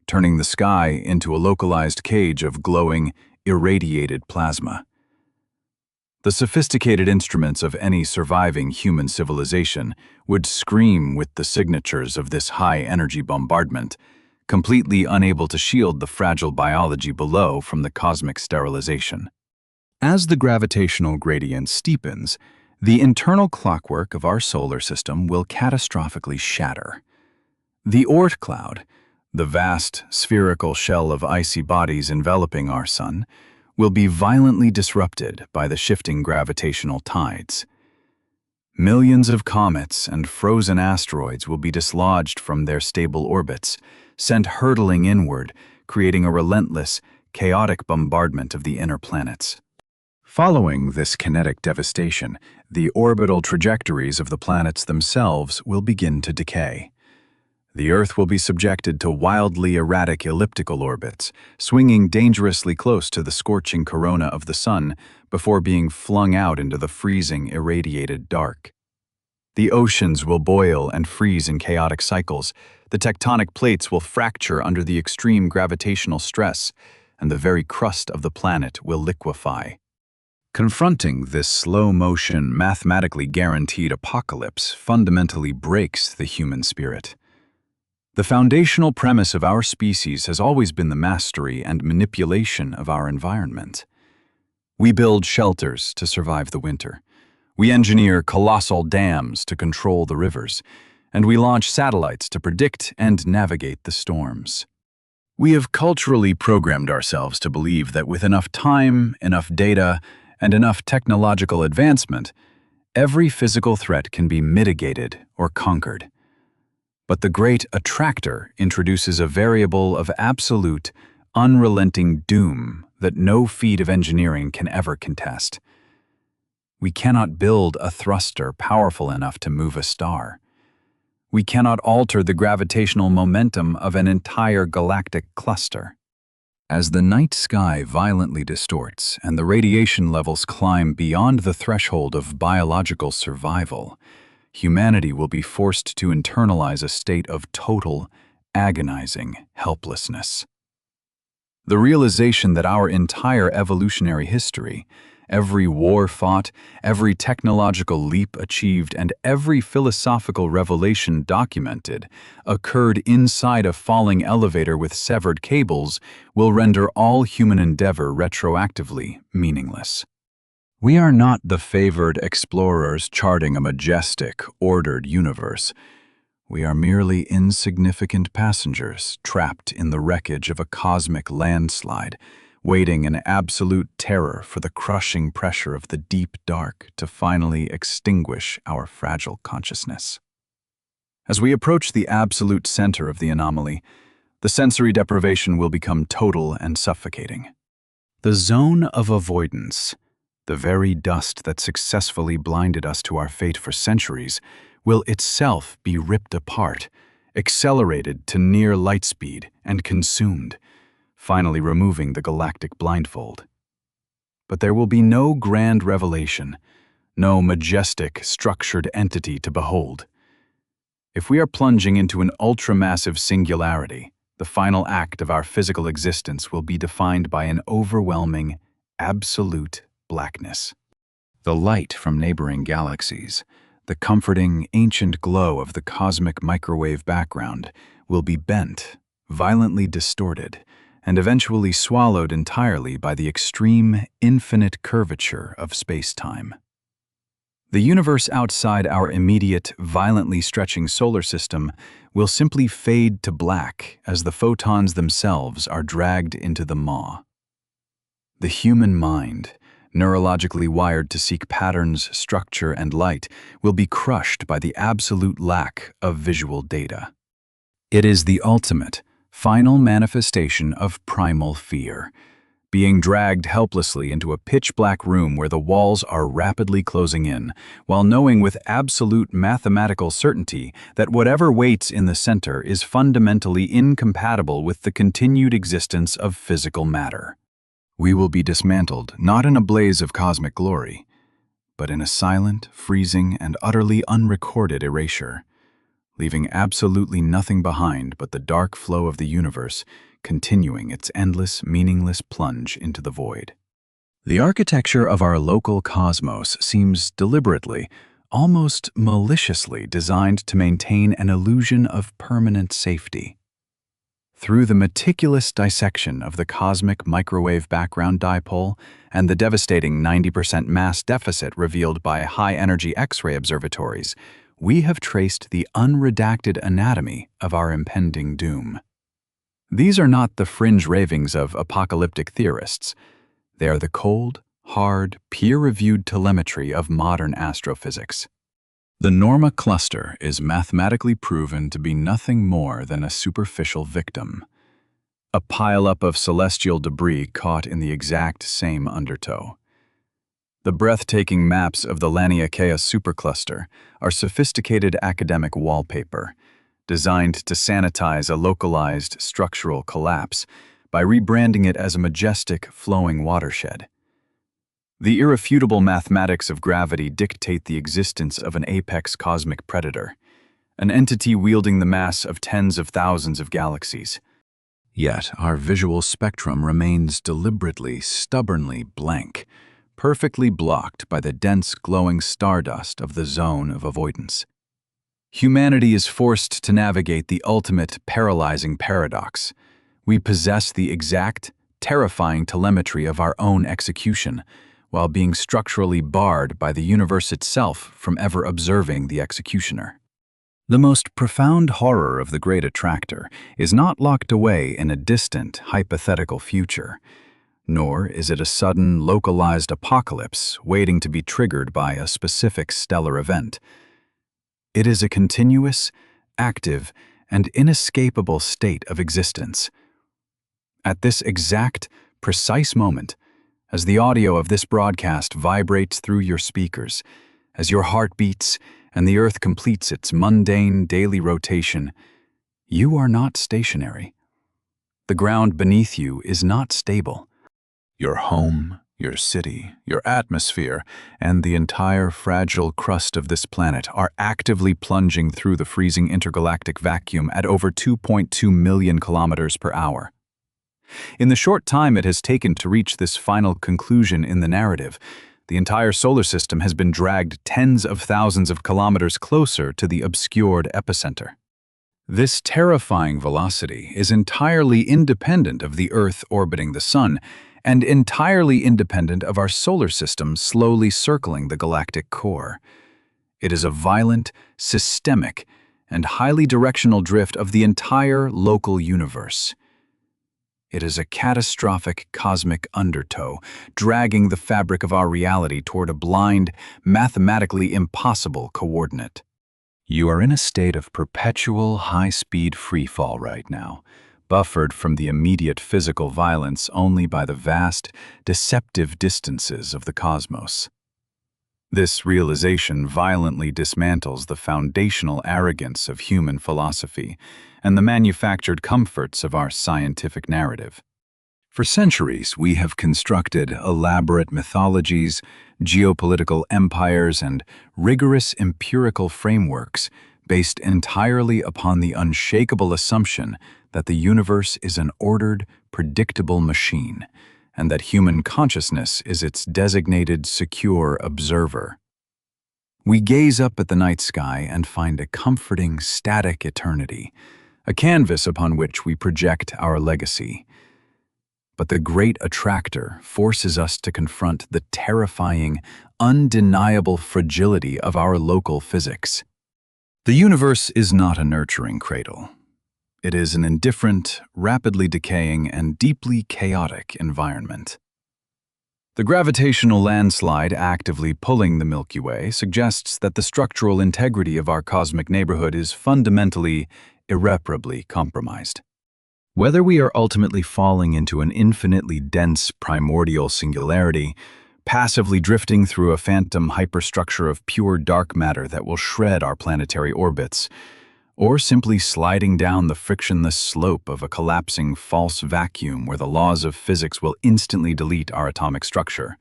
turning the sky into a localized cage of glowing, irradiated plasma. The sophisticated instruments of any surviving human civilization would scream with the signatures of this high-energy bombardment, completely unable to shield the fragile biology below from the cosmic sterilization. As the gravitational gradient steepens, the internal clockwork of our solar system will catastrophically shatter. The Oort cloud, the vast, spherical shell of icy bodies enveloping our sun, will be violently disrupted by the shifting gravitational tides. Millions of comets and frozen asteroids will be dislodged from their stable orbits, sent hurtling inward, creating a relentless, chaotic bombardment of the inner planets. Following this kinetic devastation, the orbital trajectories of the planets themselves will begin to decay. The Earth will be subjected to wildly erratic elliptical orbits, swinging dangerously close to the scorching corona of the Sun before being flung out into the freezing, irradiated dark. The oceans will boil and freeze in chaotic cycles, the tectonic plates will fracture under the extreme gravitational stress, and the very crust of the planet will liquefy. Confronting this slow-motion, mathematically guaranteed apocalypse fundamentally breaks the human spirit. The foundational premise of our species has always been the mastery and manipulation of our environment. We build shelters to survive the winter. We engineer colossal dams to control the rivers, and we launch satellites to predict and navigate the storms. We have culturally programmed ourselves to believe that with enough time, enough data, and enough technological advancement, every physical threat can be mitigated or conquered. But the great attractor introduces a variable of absolute, unrelenting doom that no feat of engineering can ever contest. We cannot build a thruster powerful enough to move a star. We cannot alter the gravitational momentum of an entire galactic cluster. As the night sky violently distorts and the radiation levels climb beyond the threshold of biological survival, humanity will be forced to internalize a state of total, agonizing helplessness. The realization that our entire evolutionary history, every war fought, every technological leap achieved, and every philosophical revelation documented occurred inside a falling elevator with severed cables will render all human endeavor retroactively meaningless. We are not the favored explorers charting a majestic, ordered universe. We are merely insignificant passengers trapped in the wreckage of a cosmic landslide, waiting in absolute terror for the crushing pressure of the deep dark to finally extinguish our fragile consciousness. As we approach the absolute center of the anomaly, the sensory deprivation will become total and suffocating. The zone of avoidance, the very dust that successfully blinded us to our fate for centuries, will itself be ripped apart, accelerated to near light speed, and consumed, finally removing the galactic blindfold. But there will be no grand revelation, no majestic, structured entity to behold. If we are plunging into an ultramassive singularity, the final act of our physical existence will be defined by an overwhelming, absolute blackness. The light from neighboring galaxies, the comforting, ancient glow of the cosmic microwave background, will be bent, violently distorted, and eventually swallowed entirely by the extreme, infinite curvature of space-time. The universe outside our immediate, violently stretching solar system will simply fade to black as the photons themselves are dragged into the maw. The human mind, neurologically wired to seek patterns, structure, and light, will be crushed by the absolute lack of visual data. It is the ultimate, final manifestation of primal fear, being dragged helplessly into a pitch-black room where the walls are rapidly closing in, while knowing with absolute mathematical certainty that whatever waits in the center is fundamentally incompatible with the continued existence of physical matter. We will be dismantled not in a blaze of cosmic glory, but in a silent, freezing, and utterly unrecorded erasure, leaving absolutely nothing behind but the dark flow of the universe continuing its endless, meaningless plunge into the void. The architecture of our local cosmos seems deliberately, almost maliciously designed to maintain an illusion of permanent safety. Through the meticulous dissection of the cosmic microwave background dipole and the devastating 90% mass deficit revealed by high-energy X-ray observatories, we have traced the unredacted anatomy of our impending doom. These are not the fringe ravings of apocalyptic theorists. They are the cold, hard, peer-reviewed telemetry of modern astrophysics. The Norma cluster is mathematically proven to be nothing more than a superficial victim, a pileup of celestial debris caught in the exact same undertow. The breathtaking maps of the Laniakea supercluster are sophisticated academic wallpaper, designed to sanitize a localized structural collapse by rebranding it as a majestic, flowing watershed. The irrefutable mathematics of gravity dictate the existence of an apex cosmic predator, an entity wielding the mass of tens of thousands of galaxies. Yet our visual spectrum remains deliberately, stubbornly blank, perfectly blocked by the dense glowing stardust of the zone of avoidance. Humanity is forced to navigate the ultimate paralyzing paradox. We possess the exact, terrifying telemetry of our own execution, while being structurally barred by the universe itself from ever observing the executioner. The most profound horror of the Great Attractor is not locked away in a distant, hypothetical future, nor is it a sudden, localized apocalypse waiting to be triggered by a specific stellar event. It is a continuous, active, and inescapable state of existence. At this exact, precise moment, as the audio of this broadcast vibrates through your speakers, as your heart beats and the Earth completes its mundane daily rotation, you are not stationary. The ground beneath you is not stable. Your home, your city, your atmosphere, and the entire fragile crust of this planet are actively plunging through the freezing intergalactic vacuum at over 2.2 million kilometers per hour. In the short time it has taken to reach this final conclusion in the narrative, the entire solar system has been dragged tens of thousands of kilometers closer to the obscured epicenter. This terrifying velocity is entirely independent of the Earth orbiting the Sun, and entirely independent of our solar system slowly circling the galactic core. It is a violent, systemic, and highly directional drift of the entire local universe. It is a catastrophic cosmic undertow, dragging the fabric of our reality toward a blind, mathematically impossible coordinate. You are in a state of perpetual high-speed freefall right now, buffered from the immediate physical violence only by the vast, deceptive distances of the cosmos. This realization violently dismantles the foundational arrogance of human philosophy and the manufactured comforts of our scientific narrative. For centuries, we have constructed elaborate mythologies, geopolitical empires, and rigorous empirical frameworks based entirely upon the unshakable assumption that the universe is an ordered, predictable machine, and that human consciousness is its designated, secure observer. We gaze up at the night sky and find a comforting, static eternity, a canvas upon which we project our legacy. But the Great Attractor forces us to confront the terrifying, undeniable fragility of our local physics. The universe is not a nurturing cradle. It is an indifferent, rapidly decaying, and deeply chaotic environment. The gravitational landslide actively pulling the Milky Way suggests that the structural integrity of our cosmic neighborhood is fundamentally, irreparably compromised. Whether we are ultimately falling into an infinitely dense primordial singularity, passively drifting through a phantom hyperstructure of pure dark matter that will shred our planetary orbits, or simply sliding down the frictionless slope of a collapsing false vacuum where the laws of physics will instantly delete our atomic structure,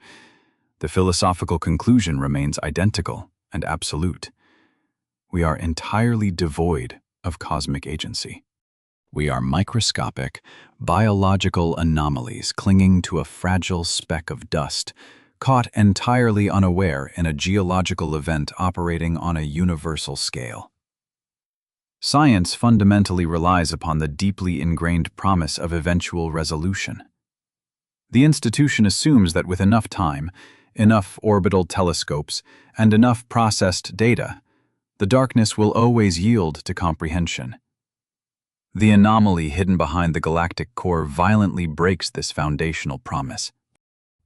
the philosophical conclusion remains identical and absolute. We are entirely devoid of cosmic agency. We are microscopic, biological anomalies clinging to a fragile speck of dust, caught entirely unaware in a geological event operating on a universal scale. Science fundamentally relies upon the deeply ingrained promise of eventual resolution. The institution assumes that with enough time, enough orbital telescopes, and enough processed data, the darkness will always yield to comprehension. The anomaly hidden behind the galactic core violently breaks this foundational promise.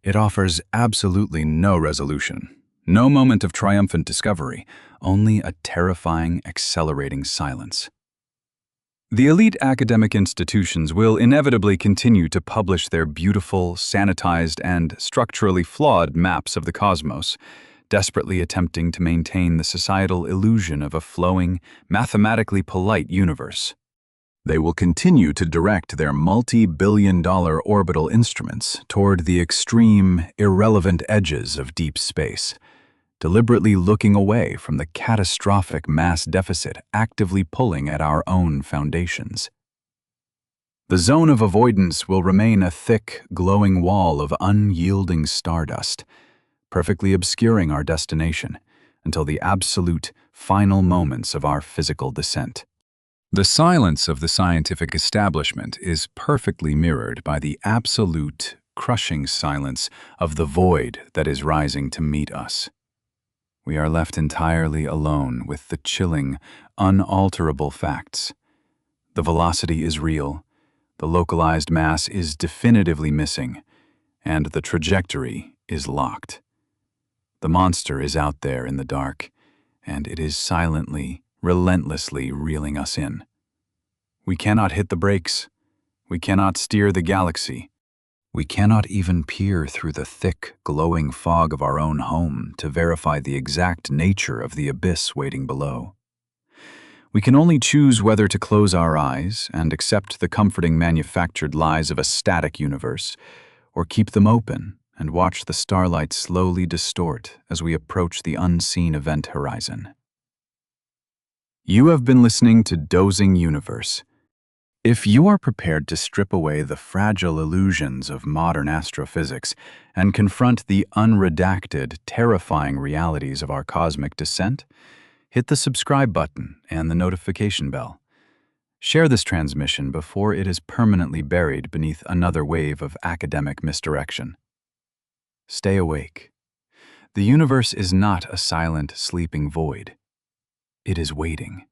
It offers absolutely no resolution, no moment of triumphant discovery, only a terrifying, accelerating silence. The elite academic institutions will inevitably continue to publish their beautiful, sanitized, and structurally flawed maps of the cosmos, desperately attempting to maintain the societal illusion of a flowing, mathematically polite universe. They will continue to direct their multi-billion-dollar orbital instruments toward the extreme, irrelevant edges of deep space, deliberately looking away from the catastrophic mass deficit actively pulling at our own foundations. The zone of avoidance will remain a thick, glowing wall of unyielding stardust, perfectly obscuring our destination until the absolute final moments of our physical descent. The silence of the scientific establishment is perfectly mirrored by the absolute, crushing silence of the void that is rising to meet us. We are left entirely alone with the chilling, unalterable facts. The velocity is real, the localized mass is definitively missing, and the trajectory is locked. The monster is out there in the dark, and it is silently, relentlessly reeling us in. We cannot hit the brakes. We cannot steer the galaxy. We cannot even peer through the thick, glowing fog of our own home to verify the exact nature of the abyss waiting below. We can only choose whether to close our eyes and accept the comforting manufactured lies of a static universe, or keep them open and watch the starlight slowly distort as we approach the unseen event horizon. You have been listening to Dozing Universe. If you are prepared to strip away the fragile illusions of modern astrophysics and confront the unredacted, terrifying realities of our cosmic descent, hit the subscribe button and the notification bell. Share this transmission before it is permanently buried beneath another wave of academic misdirection. Stay awake. The universe is not a silent, sleeping void. It is waiting.